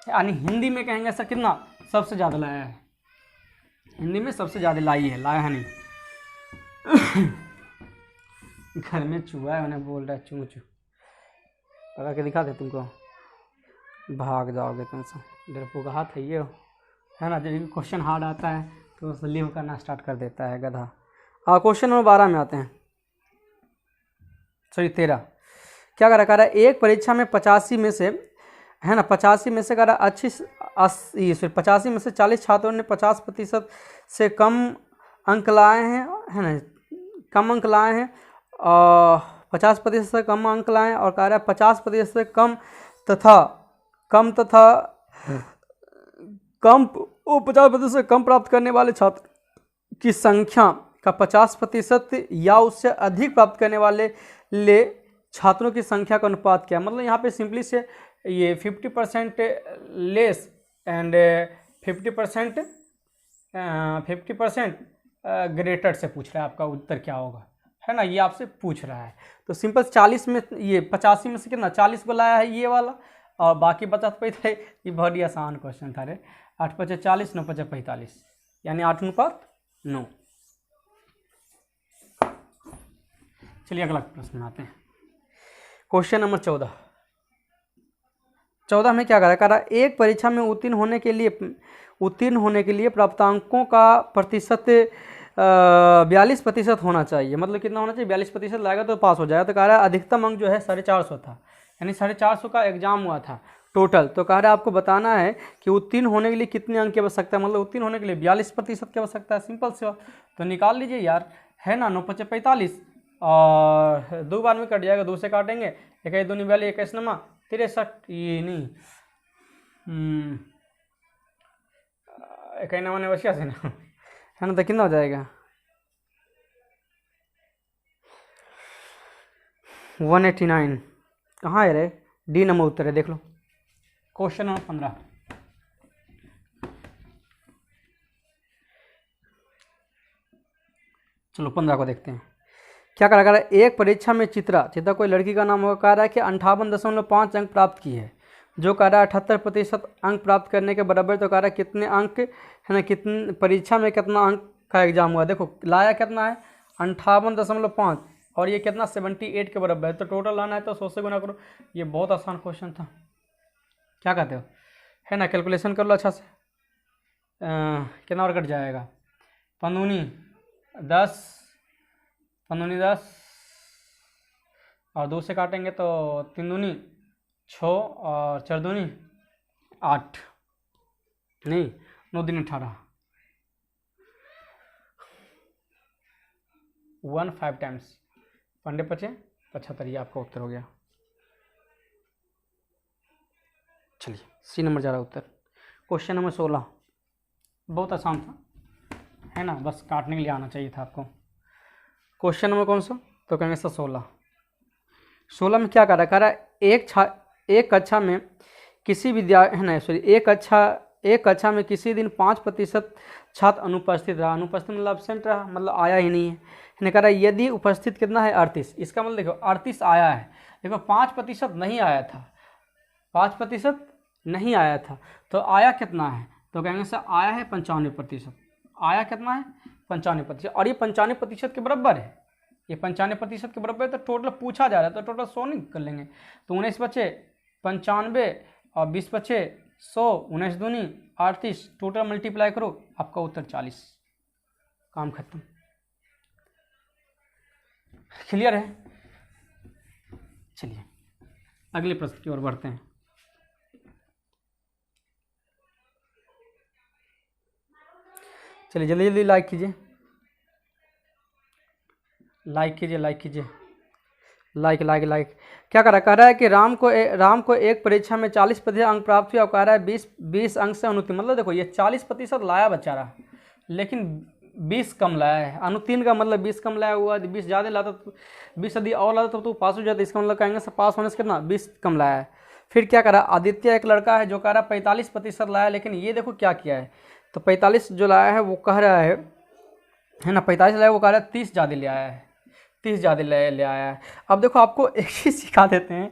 यानी हिंदी में कहेंगे सर कितना सबसे ज़्यादा लाया है, हिंदी में सबसे ज़्यादा लाया है नहीं। घर में चूहा है, उन्हें बोल रहा है चू चू, लगा के दिखा दे तुमको, भाग जाओगे तुम से, डरपोक हाथ है ये, है ना। जब क्वेश्चन हार्ड आता है तो उसे लीव करना स्टार्ट कर देता है गधा। हाँ क्वेश्चन नंबर 12 में आते हैं, सॉरी 13। क्या करा है, एक परीक्षा में 85 में से, है ना, 85 में से करा 85 में से 40 छात्रों ने 50% से कम अंक लाए हैं, है ना, कम अंक लाए हैं, और 50% से कम अंक लाए हैं, और कह रहा है 50% से कम तथा 50% से कम प्राप्त करने वाले छात्र की संख्या का 50% या उससे अधिक प्राप्त करने वाले छात्रों की संख्या का अनुपात क्या है। मतलब यहाँ पे सिंपली से ये 50% लेस एंड 50% ग्रेटर से पूछ रहा है, आपका उत्तर क्या होगा, है ना, ये आपसे पूछ रहा है। तो सिंपल 40 में, ये 85 में से कितना 40 को लाया है ये वाला, और बाकी 50 पे थे। ये बहुत ही आसान क्वेश्चन था रे। 8×5 = 40, 9×5 = 45, यानी 8:9। चलिए अगला प्रश्न आते हैं, क्वेश्चन नंबर 14 में क्या करा एक परीक्षा में उत्तीर्ण होने के लिए प्राप्तांकों का प्रतिशत 42% होना चाहिए। मतलब कितना होना चाहिए, 42% लाएगा तो पास हो जाएगा। तो कह रहा है अधिकतम अंक जो है 450 था, यानी 450 का एग्जाम हुआ था टोटल। तो कह रहा है आपको बताना है कि उत्तीर्ण होने के लिए कितने अंक की आवश्यकता है, मतलब उत्तीर्ण होने के लिए 42% की आवश्यकता है। सिंपल से, तो निकाल लीजिए यार, है ना। 9×5 = 45 और 2 बार में कट जाएगा, 2 से काटेंगे, 1 दूनी 42, 21 नमा 63, ये नहीं 1 नमा 89 से ना, है ना। तो कितना हो जाएगा 189, कहाँ है रे, डी नंबर उत्तर है, देख लो। क्वेश्चन नंबर 15, चलो 15 को देखते हैं। क्या करा है, एक परीक्षा में चित्रा कोई लड़की का नाम होगा, कह रहा है कि 58.5 अंक प्राप्त की है, जो कह रहा है 78% अंक प्राप्त करने के बराबर। तो कह रहा है कितने अंक, है ना, कितने परीक्षा में कितना अंक का एग्जाम हुआ। देखो लाया कितना है 58.5, और ये कितना 78 के बराबर है। तो टोटल लाना है तो 100 से गुना करो। ये बहुत आसान क्वेश्चन था, क्या कहते हो, है ना। कैलकुलेशन कर लो अच्छा से, कितना और कट जाएगा, 15 10 और 2 से काटेंगे तो 3 दूनी 6 और 4 दूनी 8, नहीं 9 दूनी 18, 15 टाइम्स, पंडे 75, ये आपका उत्तर हो गया। चलिए सी नंबर जा रहा है उत्तर। क्वेश्चन नंबर 16, बहुत आसान था, है ना, बस काटने के लिए आना चाहिए था आपको। क्वेश्चन नंबर कौन सा, तो कहेंगे सर 16 में क्या कह रहा है, एक कक्षा में किसी है ना, सॉरी, एक कक्षा में किसी दिन 5% छात्र अनुपस्थित रहा। अनुपस्थित मतलब एब्सेंट रहा, मतलब आया ही नहीं है। कह रहा है यदि उपस्थित कितना है 38, इसका मतलब देखो 38 आया है, देखो 5% नहीं आया था, 5% नहीं आया था, तो आया कितना है, तो कहेंगे सर आया है 95%। आया कितना है 95%, और ये 95% के बराबर है, ये 95% के बराबर है। तो टोटल पूछा जा रहा है, तो टोटल 100 नहीं कर लेंगे, तो 19 बचे 95 और 20 बचे 100, 19 दूनी 38, टोटल मल्टीप्लाई करो, आपका उत्तर 40। काम खत्म। क्लियर है। चलिए अगले प्रश्न की ओर बढ़ते हैं। चलिए जल्दी जल्दी लाइक कीजिए, लाइक कीजिए, लाइक कीजिए, लाइक लाइक लाइक। क्या कह रहा है कि राम को एक परीक्षा में 40% अंक प्राप्त हुआ, और कह रहा है 20 अंक से अनुत्तीर्ण। मतलब देखो ये 40% लाया बेचारा, लेकिन 20 कम लाया है। अनुत्तीर्ण का मतलब 20 कम लाया हुआ, 20 ज़्यादा लाता तो 20 यदि और लाता तो पास हो जाता। इसका मतलब कहेंगे सर पास होने से कितना 20 कम लाया है। फिर क्या करा, आदित्य एक लड़का है जो कह रहा है 45% लाया, लेकिन ये देखो क्या किया है, तो 45 जो लाया है वो कह रहा है ना, 45 लाया, वो कह रहा है 30 ज़्यादा ले आया है, 30 ज़्यादा ले आया है। अब देखो आपको एक चीज़ सिखा देते हैं,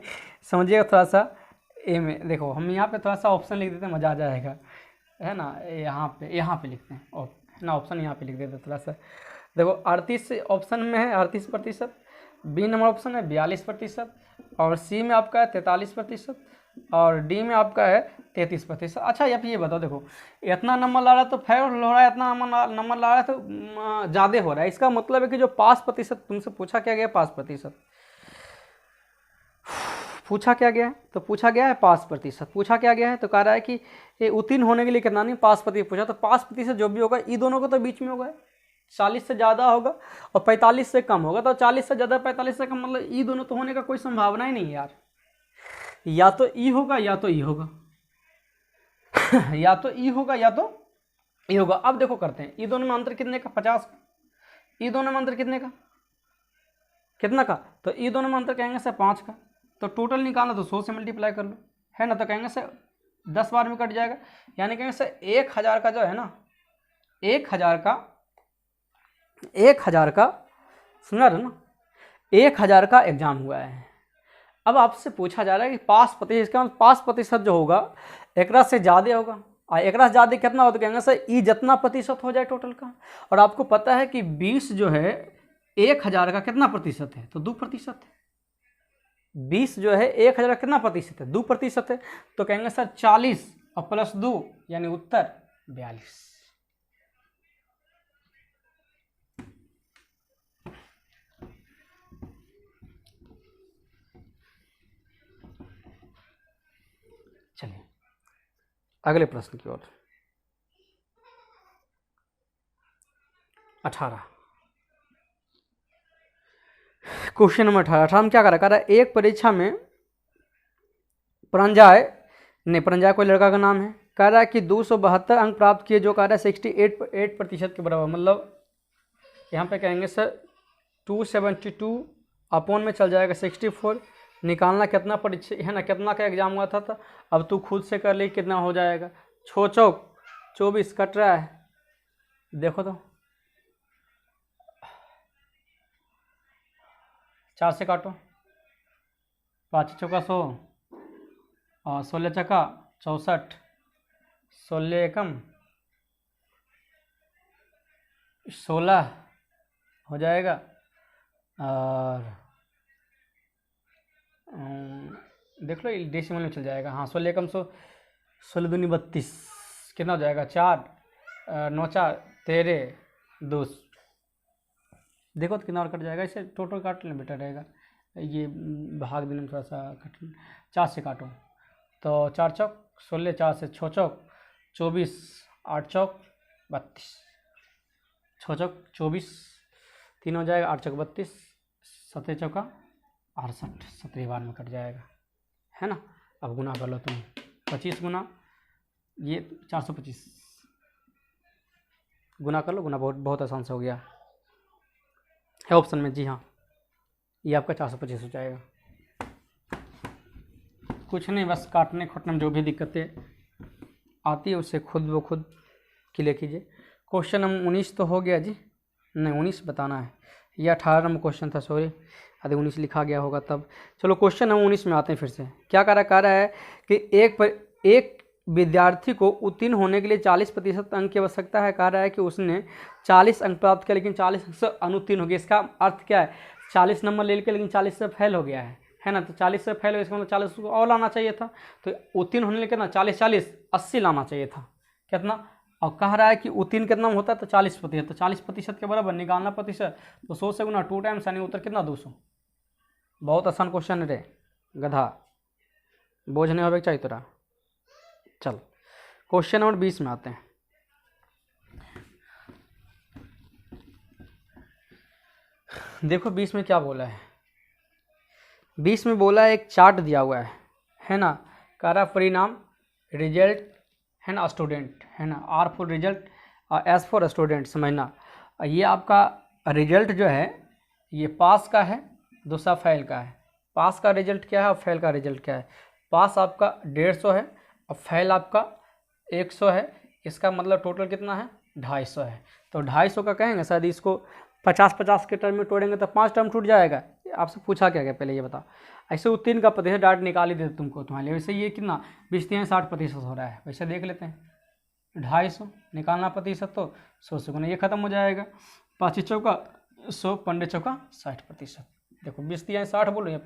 समझिएगा थोड़ा सा। ए में देखो हम यहाँ पे थोड़ा सा ऑप्शन लिख देते हैं, मज़ा आ जाएगा, है ना। यहाँ पे लिखते हैं है ना, ऑप्शन यहाँ पे लिख देते हैं थोड़ा सा। देखो 38 ऑप्शन में है 38%, बी नंबर ऑप्शन है 42%, और सी में आपका है 43%, और डी में आपका है 33%। अच्छा अब ये बताओ, देखो इतना नंबर ला रहा है तो फेल हो रहा है, इतना नंबर ला रहा है तो ज़्यादा हो रहा है। इसका मतलब है कि जो 5%, तुमसे पूछा क्या गया 5%, पूछा क्या गया है, तो पूछा गया है 5%। पूछा क्या गया है, तो कह रहा है कि ये उत्तीर्ण होने के लिए कितना नहीं 5% पूछा, तो 5% जो भी होगा ये दोनों को तो बीच में होगा, 40 से ज़्यादा होगा और 45 से कम होगा, तो 40 से ज़्यादा 45 से कम, मतलब ये दोनों तो होने का कोई संभावना ही नहीं है यार। या तो ई होगा या तो ई होगा या तो ई होगा या तो ई होगा। अब देखो करते हैं, ई दोनों में अंतर कितने का 50, ई दोनों में अंतर कितने का, कितना का, तो ई दोनों में अंतर कहेंगे सर 5 का। तो टोटल निकालना तो 100 से मल्टीप्लाई कर लो, है ना, तो कहेंगे सर 10 बार में कट जाएगा, यानी कहेंगे सर 1000 का जो है ना, 1000 का सुना रहे ना, 1000 का एग्जाम हुआ है। अब आपसे पूछा जा रहा है कि 5%, इसका मतलब 5% जो होगा एक से ज़्यादा होगा, और एक से ज़्यादा कितना हो, तो कहेंगे सर ई जितना प्रतिशत हो जाए टोटल का। और आपको पता है कि 20 जो है 1000 का कितना प्रतिशत है, तो 2% है। 20 जो है 1000 का कितना प्रतिशत है, 2% है, तो कहेंगे सर 40 और प्लस 2 यानी उत्तर 42। चलिए अगले प्रश्न की ओर। 18 क्वेश्चन नंबर 18 में क्या कह रहा है, एक परीक्षा में परंजय कोई लड़का का नाम है, कह रहा है कि 272 अंक प्राप्त किए, जो कह रहा है 68% के बराबर। मतलब यहाँ पे कहेंगे सर 272 अपॉन में चल जाएगा 64, निकालना कितना परीक्षा है ना, कितना का एग्जाम हुआ था। अब तू खुद से कर ले कितना हो जाएगा, 6 चौक 24 कट रहा है, देखो तो 4 से काटो, 5 चौका 100 और 16 चक्का 64, 16 एकम 16 हो जाएगा, और देख लो डेसिमल में चल जाएगा। हाँ 16 एकम 100, 16 दूनी 32, कितना हो जाएगा 4 9 4 13 2, देखो तो कितना और कट जाएगा, इसे टोटल काट लेना बेटर रहेगा, ये भाग देने में थोड़ा सा कठिन। 4 से काटो तो 4 चौक 16, 4 से 6 चौक 24, 8 चौक 32, 6 चौक 24, 3 हो जाएगा, 8 चौक 32, 17 चौका 68, 17 बार में कट जाएगा, है ना। अब गुना कर लो तुम, 25 गुना ये 425, गुना कर लो, गुना बहुत बहुत आसान से हो गया है ऑप्शन में, जी हाँ, ये आपका 425 हो जाएगा। कुछ नहीं, बस काटने खोटने में जो भी दिक्कतें आती है उससे खुद ब खुद क्लियर कीजिए। क्वेश्चन नंबर 19 तो हो गया जी, नहीं 19 बताना है, ये 18 नंबर क्वेश्चन था, सॉरी यदि 19 लिखा गया होगा तब। चलो क्वेश्चन नंबर 19 में आते हैं फिर से। क्या कह रहा है कि एक विद्यार्थी को उत्तीर्ण होने के लिए 40% अंक की आवश्यकता है। कह रहा है कि उसने 40 अंक प्राप्त किया लेकिन 40 अंक से अनुत्तीर्ण हो गया। इसका अर्थ क्या है, 40 नंबर ले के लेकिन 40 से फेल हो गया है ना। तो 40 से फेल हो, इसका मतलब 40 को और लाना चाहिए था। तो उत्तीर्ण होने के ना 40 80 लाना चाहिए था, कितना। और कह रहा है कि उत्तीर्ण कितना होता है, तो 40%, तो 40% के बराबर निकालना प्रतिशत, तो 100 से गुना 2 टाइम्स, यानी उत्तर कितना 200। बहुत आसान क्वेश्चन रे गधा, बोझ नहीं होगा चाहिए तोरा। चल क्वेश्चन नंबर 20 में आते हैं। देखो 20 में क्या बोला है, 20 में बोला है एक चार्ट दिया हुआ है ना। कह रहा परिणाम रिजल्ट है ना, स्टूडेंट है ना, R for result S for student, समझना। ये आपका रिजल्ट जो है ये पास का है, दूसरा फेल का है। पास का रिजल्ट क्या है और फेल का रिजल्ट क्या है। पास आपका 150 है और फेल आपका 100 है। इसका मतलब टोटल कितना है, 250 है। तो 250 का कहेंगे शायद, इसको 50-50 के टर्म में तोड़ेंगे तो 5 टर्म टूट जाएगा। आपसे पूछा क्या पहले ये बताओ। ऐसे उत्तीर्ण का प्रतिशत डाट निकाल ही देते तुमको तुम्हारे लिए। वैसे ये कितना 20-60% हो रहा है, वैसे देख लेते हैं। 250 निकालना प्रतिशत, तो 100 से गुना ये खत्म हो जाएगा। 5 चौका 100, 15 चौका 60%। देखो 20-60 बोलो, ये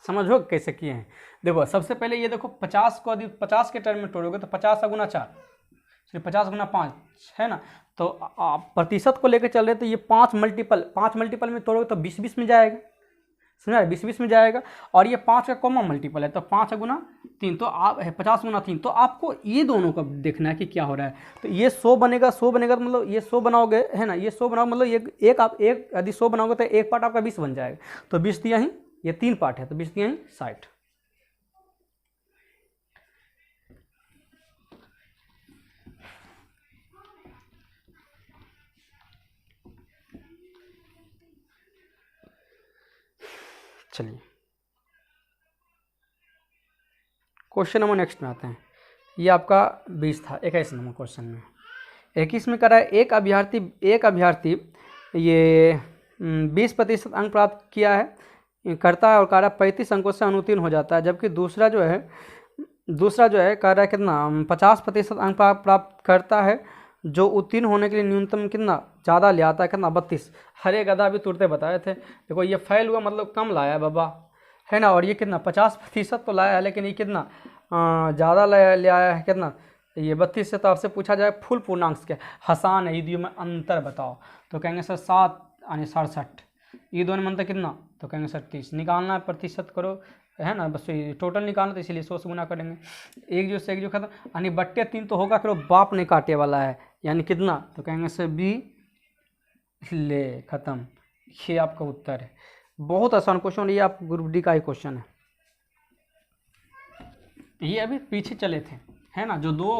समझो कैसे किए हैं। देखो सबसे पहले ये देखो 50 को यदि 50 के टर्म में तोड़ोगे तो 50 गुना 4, 50 गुना 5 है ना। तो आप प्रतिशत को लेकर चल रहे तो ये 5 मल्टीपल में तोड़ोगे तो 20-20 में जाएगा, समझा, 20-20 में जाएगा। और ये 5 का कॉमन मल्टीपल है, तो 5 गुना 3, तो आप 50 गुना 3। तो आपको ये दोनों का देखना है कि क्या हो रहा है। तो ये 100 बनेगा, 100 बनेगा तो मतलब ये 100 बनाओगे है ना, ये 100 बनाओगे मतलब एक यदि 100 बनाओगे तो एक पार्ट आपका 20 बन जाएगा। तो 20 दिया ही, ये 3 पार्ट है तो 20 दिया ही 60। चलिए क्वेश्चन नंबर नेक्स्ट में आते हैं। ये आपका 20 था, 21 नंबर क्वेश्चन में। 21 में करा है एक अभ्यर्थी ये 20% अंक प्राप्त किया है करता है और कह रहा 35 अंकों से अनुत्तीर्ण हो जाता है। जबकि दूसरा जो है कह रहा है कितना 50% अंक प्राप्त करता है, जो उत्तीर्ण होने के लिए न्यूनतम कितना ज़्यादा ले आता है, कितना 32। हरे गधा भी तुरते बताए थे। देखो ये फेल हुआ मतलब कम लाया बाबा, है ना। और ये कितना 50% तो लाया है, लेकिन ये कितना ज़्यादा ले आया है, कितना ये 32 से। तो आपसे पूछा जाए फुल पूर्णांक क्या, हसान है, ईदियों में अंतर बताओ। तो कहेंगे सर 7 यानी 67। ये दोनों में अंतर कितना, तो कहेंगे सर 30। निकालना है प्रतिशत करो, है ना, बस टोटल निकालना, तो इसीलिए 100 से गुना करेंगे। एक जो खत्म, यानी 3 तो होगा, करो बाप नहीं काटे वाला है, यानी कितना, तो कहेंगे सर बी ले खत्म। ये आपका उत्तर है। बहुत आसान क्वेश्चन, ये आप ग्रुप डी का ही क्वेश्चन है। ये अभी पीछे चले थे, है ना, जो दो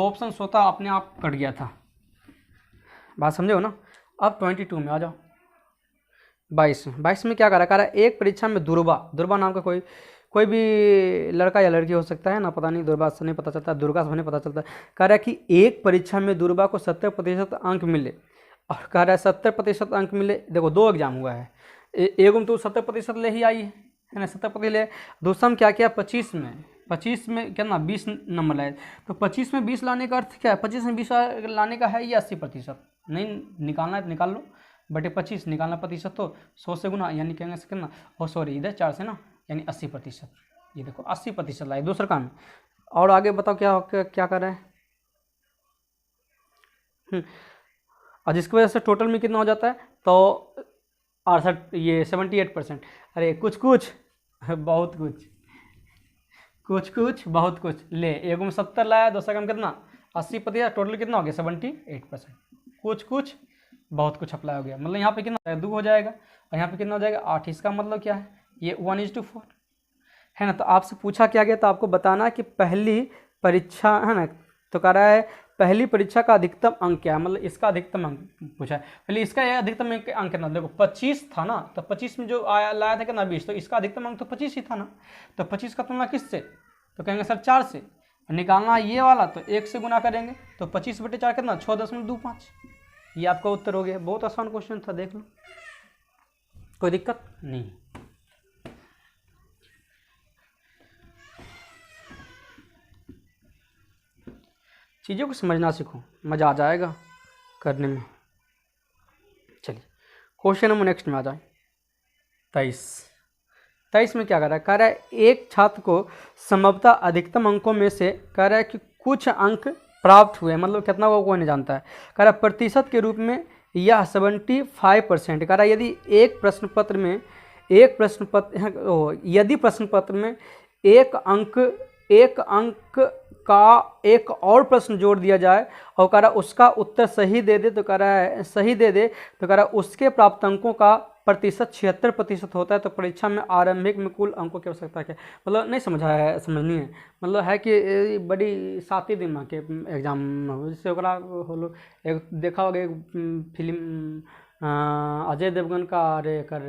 ऑप्शन होता अपने आप कट गया था। बात समझे हो ना। अब 22 में आ जाओ। 22 में क्या करा है, एक परीक्षा में दुर्गा नाम का कोई भी लड़का या लड़की हो सकता है ना, पता नहीं, दुर्गा से नहीं पता चलता, दुर्गा से नहीं पता चलता। कह रहा है कि एक परीक्षा में दुर्गा को 70% अंक मिले, और कह रहा है 70% अंक मिले। देखो 2 एग्जाम हुआ है, एक में तो 70% ले ही आई है ना, 70% ले। दूसरा में क्या किया, 25 में कितना 20 नंबर लाए। तो 25 में 20 लाने का अर्थ क्या है, 25 में 20 लाने का है या 80%। नहीं निकालना है तो निकाल लो, बटे 25 निकालना प्रतिशत, तो 100 से गुना, यानी कहेंगे कितना, और सॉरी इधर 4 से ना, यानी 80%। ये देखो 80% लाए दूसरा काम। और आगे बताओ क्या कर रहा है। और जिसकी वजह से टोटल में कितना हो जाता है, तो 68, ये 78%। अरे कुछ बहुत बहुत कुछ ले। एक में 70 लाया, दूसरा काम कितना 80%, टोटल कितना हो गया 78%। कुछ बहुत कुछ अप्लाई हो गया। मतलब यहाँ पे कितना 2 हो जाएगा और यहाँ पे कितना हो जाएगा 8। इसका मतलब क्या है, ये 1:4 है ना। तो आपसे पूछा क्या गया, तो आपको बताना कि पहली परीक्षा है ना, तो कह रहा है पहली परीक्षा का अधिकतम अंक क्या है, मतलब इसका अधिकतम अंक पूछा है। पहले इसका यह अधिकतम अंक कितना, देखो 25 था ना, तो 25 में जो आया लाया था कितना 20, तो इसका अधिकतम अंक तो 25 ही था ना। तो 25 का तुलना किससे, तो कहेंगे सर 4 से। निकालना ये वाला तो 1 से गुना करेंगे, तो 25/4 कितना 6.25। ये आपका उत्तर हो गया। बहुत आसान क्वेश्चन था, देख लो, कोई दिक्कत नहीं। चीज़ों को समझना सीखो, मज़ा आ जाएगा करने में। चलिए क्वेश्चन नंबर नेक्स्ट में आ जाए। 23 में क्या कह रहा है, एक छात्र को संभवतः अधिकतम अंकों में से कह रहा है कि कुछ अंक प्राप्त हुए, मतलब कितना वो कोई नहीं जानता है। कह रहा है प्रतिशत के रूप में यह 75%। कह रहा है यदि प्रश्न पत्र में एक अंक का एक और प्रश्न जोड़ दिया जाए और कह रहा उसका उत्तर सही दे दे, तो कह रहा है तो कह रहा उसके प्राप्त अंकों का प्रतिशत 76% होता है। तो परीक्षा में आरंभिक में कुल अंकों की आवश्यकता क्या, मतलब नहीं समझनी है, मतलब है कि बड़ी साती दिमाग के एग्जाम में जैसे होलो। एक देखा होगा एक फिल्म अजय देवगन का, अरे कर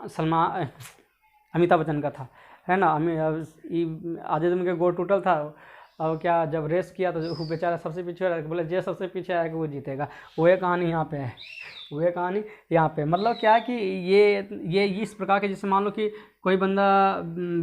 सलमान अमिताभ बच्चन का था, है ना। अजय देवगन का गोड़ टूटल था, और क्या जब रेस किया तो वो बेचारा सबसे पीछे रहा, बोले जो सबसे पीछे आएगा वो जीतेगा। वही कहानी यहाँ पे है, मतलब क्या है कि ये इस प्रकार के, जैसे मान लो कि कोई बंदा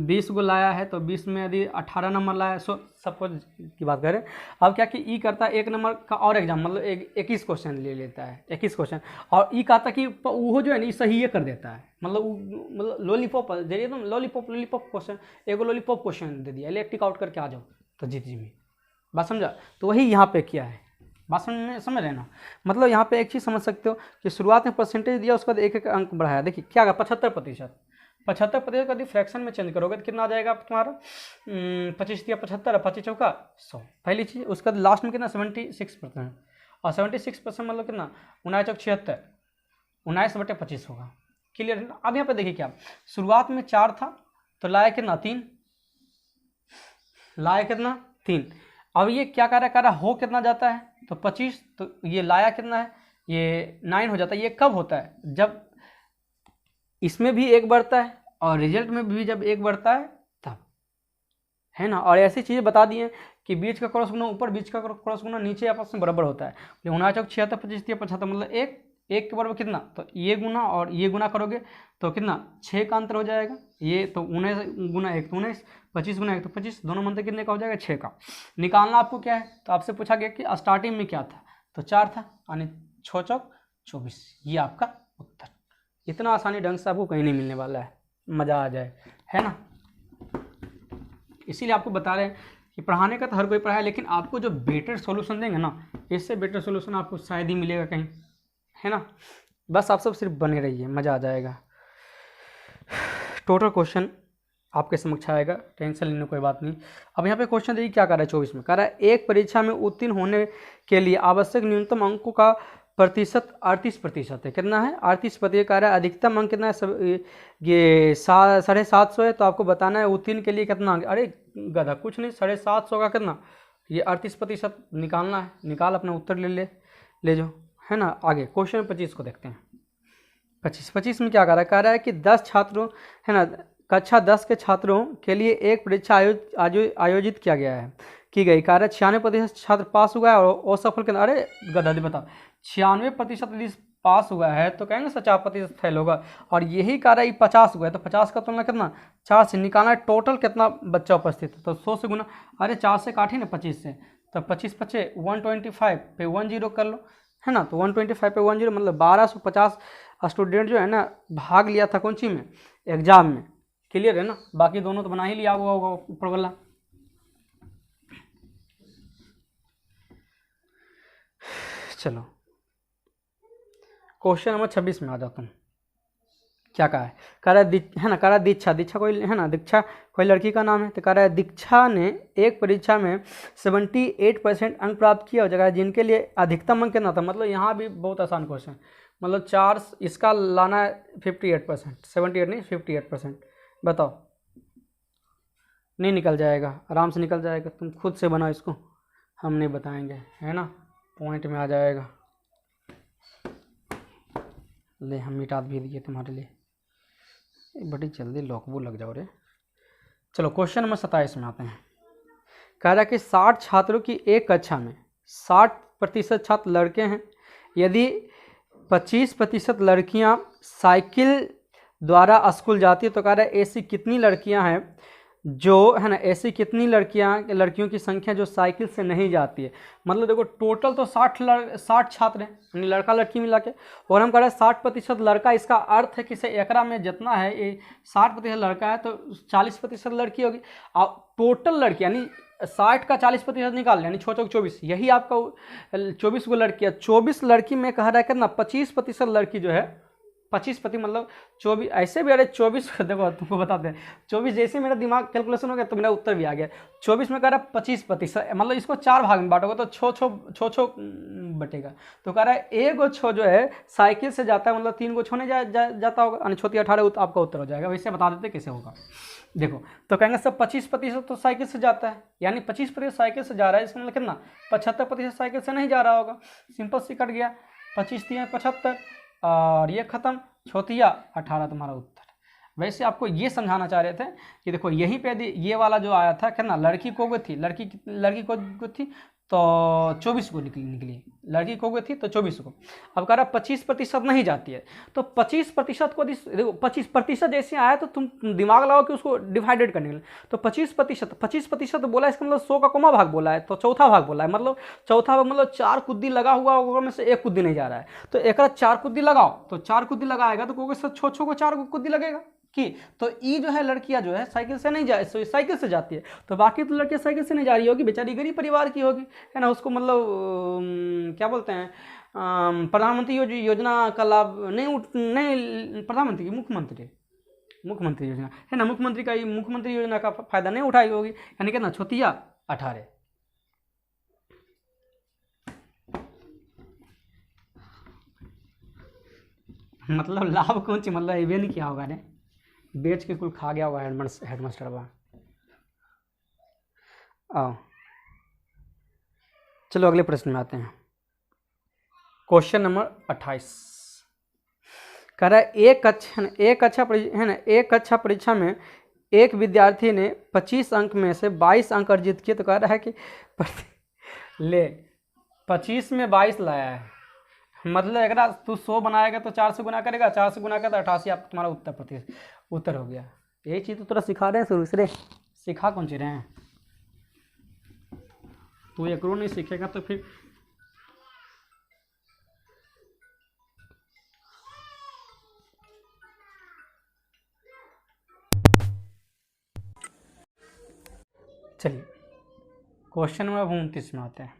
20 गो लाया है, तो 20 में यदि 18 नंबर लाया, सपोज की बात करें। अब क्या कि ई करता है 1 नंबर का और एग्जाम, मतलब 21 क्वेश्चन ले लेता है, 21 क्वेश्चन, और ई कहता कि वो जो है ना सही ये कर देता है, मतलब लॉलीपॉप दे दिया, लॉलीपॉप क्वेश्चन, एगो लॉलीपॉप क्वेश्चन दे दिया, टिक आउट करके आ जाओ तो जीत जी में। बात समझा, तो वही यहाँ पे किया है। बात समझ रहे ना, मतलब यहाँ पे एक चीज़ समझ सकते हो कि शुरुआत में परसेंटेज दिया, उसके बाद एक अंक बढ़ाया। देखिए क्या 75%, 75% का यदि फ्रैक्शन में चेंज करोगे तो कितना आ जाएगा तुम्हारा 25 दिया 75, 25 चौका 100, पहली चीज़। उसके बाद लास्ट में कितना 76%, और 76% मतलब कितना 19 चौक 76, 19/25 होगा। क्लियर है ना। अब यहाँ पे देखिए क्या, शुरुआत में 4 था तो लाया कितना 3, लाया कितना 3। अब ये क्या कर रहा हो कितना जाता है, तो 25, तो ये लाया कितना है, ये 9 हो जाता है। ये कब होता है, जब इसमें भी 1 बढ़ता है और रिजल्ट में भी जब 1 बढ़ता है तब, है ना। और ऐसी चीज़ें बता दी हैं कि बीच का क्रॉस गुना ऊपर, बीच का क्रॉस गुना नीचे आपस में बराबर होता है। 19 चौक 76, 25 दिया 75, मतलब एक के बराबर कितना, तो ये गुना और ये गुना करोगे तो कितना 6 का अंतर हो जाएगा। ये तो 19 गुना 1 तो 19, 25 गुना 1 तो 25, दोनों मंत्र कितने का हो जाएगा 6 का। निकालना आपको क्या है, तो आपसे पूछा गया कि स्टार्टिंग में क्या था, तो 4 था, यानी 6 चौक 24, ये आपका उत्तर। इतना आसानी ढंग से आपको कहीं नहीं मिलने वाला है, मज़ा आ जाए, है ना। इसीलिए आपको बता रहे हैं कि पढ़ाने का तो हर कोई पढ़ाए, लेकिन आपको जो बेटर सॉल्यूशन देंगे ना, इससे बेटर सॉल्यूशन आपको शायद ही मिलेगा कहीं, है ना। बस आप सब सिर्फ बने रहिए, मज़ा आ जाएगा। टोटल क्वेश्चन आपके समक्ष आएगा, टेंशन लेने कोई बात नहीं। अब यहाँ पे क्वेश्चन देखिए क्या कर रहा है 24 में, कह रहा है एक परीक्षा में उत्तीर्ण होने के लिए आवश्यक न्यूनतम अंकों का प्रतिशत 38% है। कितना है 38%। कह रहा है अधिकतम अंक कितना है, ये 750 है। तो आपको बताना है उत्तीर्ण के लिए कितना अंक, अरे गधा कुछ नहीं, 750 का कितना, ये 38% निकालना है। निकाल अपना उत्तर ले जाओ, है ना। आगे क्वेश्चन 25 को देखते हैं। 25 में क्या कह रहा है कि 10 छात्रों, है ना, कक्षा 10 के छात्रों के लिए एक परीक्षा आयोजित किया गया है, की गई। कह रहा है 96% छात्र पास हुआ है और असफल के, अरे गधा बता 96% यदि पास हुआ है तो कहेंगे 50% फेल होगा, और यही कह रहा है 50 हुआ है, तो 50 का तुलना कितना 4 से निकालना है। टोटल कितना बच्चा उपस्थित है, तो 100 से गुना, अरे 4 से काटे ना 25 से, तो 25 बचे 125 पे 10 कर लो, है ना। तो 125 पे 10 मतलब 1250 स्टूडेंट जो है ना भाग लिया था कौन सी में, एग्जाम में। क्लियर है ना, बाकी दोनों तो बना ही लिया हुआ होगा ऊपर वाला। चलो क्वेश्चन नंबर 26 में आ जाता हूँ। क्या कहा है, कह रहा है ना, कह रहा है दीक्षा, दीक्षा कोई है ना, दीक्षा कोई लड़की का नाम है। तो कह रहा है दीक्षा ने एक परीक्षा में 78% अंक प्राप्त किया हो जगह, जिनके लिए अधिकतम अंक कितना था। मतलब यहाँ भी बहुत आसान क्वेश्चन, मतलब 4 इसका लाना है 58%, 78 नहीं 58%। बताओ, नहीं निकल जाएगा, आराम से निकल जाएगा, तुम खुद से बनाओ इसको, हम नहीं बताएंगे, है ना, पॉइंट में आ जाएगा। ले हम मिटा भी दिए तुम्हारे लिए, बड़ी जल्दी लॉकबू लग जाओ रे। चलो क्वेश्चन नंबर 27 में आते हैं। कह रहा है कि 60 छात्रों की एक कक्षा में 60% छात्र लड़के हैं, यदि 25% लड़कियां साइकिल द्वारा स्कूल जाती है तो कह रहा है ऐसी कितनी लड़कियां हैं जो है ना, ऐसी कितनी लड़कियों की संख्या जो साइकिल से नहीं जाती है। मतलब देखो टोटल तो 60 छात्र हैं, यानी लड़का लड़की मिला के, और हम कह रहे हैं 60% लड़का। इसका अर्थ है कि से एकरा में जितना है ये 60% लड़का है तो 40% लड़की होगी। और टोटल लड़की यानी 60 का 40% निकाल, यानी 6 चौक 24, यही आपका 24 को लड़की है। 24 लड़की में कह रहा है कितना, 25% लड़की जो है, 25% मतलब 24, ऐसे भी, अरे 24 देखो तुमको बताते हैं, 24 जैसे मेरा दिमाग कैलकुलेशन हो गया तो मेरा उत्तर भी आ गया। 24 में कह रहा है 25%, मतलब इसको 4 भाग में बांटोगे तो छो बटेगा। तो कह रहा है एक गो छो जो है साइकिल से जाता है, मतलब 3 गो छोने जाता होगा, यानी 6 18 आपका उत्तर हो जाएगा। वैसे बता देते कैसे होगा, देखो तो कहेंगे सब 25% तो साइकिल से जाता है, यानी 25% साइकिल से जा रहा है, इसका मतलब कितना, 75% साइकिल से नहीं जा रहा होगा। सिंपल सी कट गया, 25 3 75 और ये खत्म, छोतिया 18 तुम्हारा उत्तर। वैसे आपको ये समझाना चाह रहे थे कि देखो यहीं पे ये वाला जो आया था कितना, लड़की को थी, लड़की को थी तो 24 को निकली, लड़की को थी तो 24 को। अब कह रहा 25% नहीं जाती है, तो 25% को देखो 25% जैसे आया तो तुम दिमाग लगाओ कि उसको डिवाइडेड करने के लिए। तो 25% बोला, इसका मतलब 100 का कोमा भाग बोला है, तो चौथा भाग बोला है, मतलब चौथा भाग मतलब 4 कुद्दी लगा हुआ होगा, में से 1 कुद्दी नहीं जा रहा है। तो एक 4 कुद्दी लगाओ, तो 4 कुद्दी लगाएगा तो कोई छो को 4 कुद्दी लगेगा कि, तो ई जो है लड़कियां जो है साइकिल से नहीं जा, साइकिल से जाती है, तो बाकी तो लड़कियां साइकिल से नहीं जा रही होगी, बेचारी गरीब परिवार की होगी, है ना, उसको मतलब क्या बोलते हैं, प्रधानमंत्री योजना का लाभ नहीं प्रधानमंत्री की मुख्यमंत्री योजना है ना, मुख्यमंत्री योजना का फायदा नहीं उठाई होगी, यानी कितना, छोतिया 18। मतलब लाभ कौन सी, मतलब ये नहीं किया होगा ने, बेच के कुल खा गया होगा हेडमास्टर बा। आओ चलो अगले प्रश्न में आते हैं। क्वेश्चन नंबर 28 कह रहा है एक कक्षा परीक्षा में एक विद्यार्थी ने 25 अंक में से 22 अंक अर्जित किए। तो कह रहा है कि ले 25 में 22 लाया है, मतलब अगर तू 100 बनाएगा तो 4 से गुना करेगा, 4 से गुना करेगा तो 88 आप तुम्हारा उत्तर हो गया। यही चीज़ तो थोड़ा सिखा रहे हैं शुरू से, सिखा कौन सी रहे हैं, तू एक नहीं सीखेगा तो फिर चलिए क्वेश्चन नंबर 29 में आते हैं।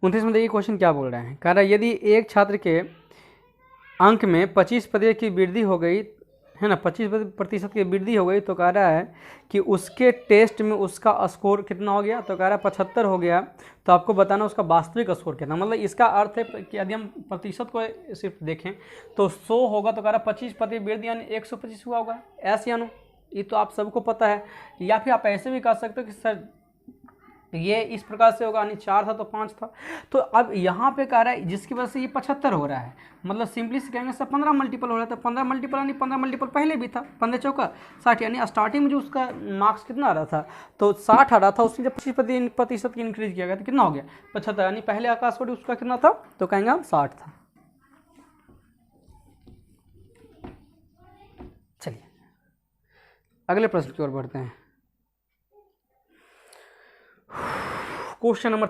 29 में देखिए क्वेश्चन क्या बोल रहे हैं। कह रहा है यदि एक छात्र के अंक में 25% की वृद्धि हो गई है ना, 25% की वृद्धि हो गई, तो कह रहा है कि उसके टेस्ट में उसका स्कोर कितना हो गया। तो कह रहा है 75 हो गया, तो आपको बताना उसका वास्तविक स्कोर कितना। मतलब इसका अर्थ है कि यदि हम प्रतिशत को सिर्फ देखें तो 100 होगा, तो कह रहा है 25% वृद्धि यानी 125 हुआ होगा, ऐसे यानो, ये तो आप सबको पता है। या फिर आप ऐसे भी कह सकते हो कि सर ये इस प्रकार से होगा, यानी 4 था तो 5 था। तो अब यहाँ पे कह रहा है जिसकी वजह से ये 75 हो रहा है, मतलब सिंपली से कहेंगे सर 15 मल्टीपल हो रहा था, 15 मल्टीपल यानी 15 मल्टीपल पहले भी था, 15 चौका 60, यानी स्टार्टिंग में जो उसका मार्क्स कितना आ रहा था तो 60 आ रहा था, उसने जब 25% की इंक्रीज किया गया तो कितना हो गया 75, यानी पहले आकाश कोटि उसका कितना था, तो कहेंगे हम 60 था। चलिए अगले प्रश्न की ओर बढ़ते हैं। Question number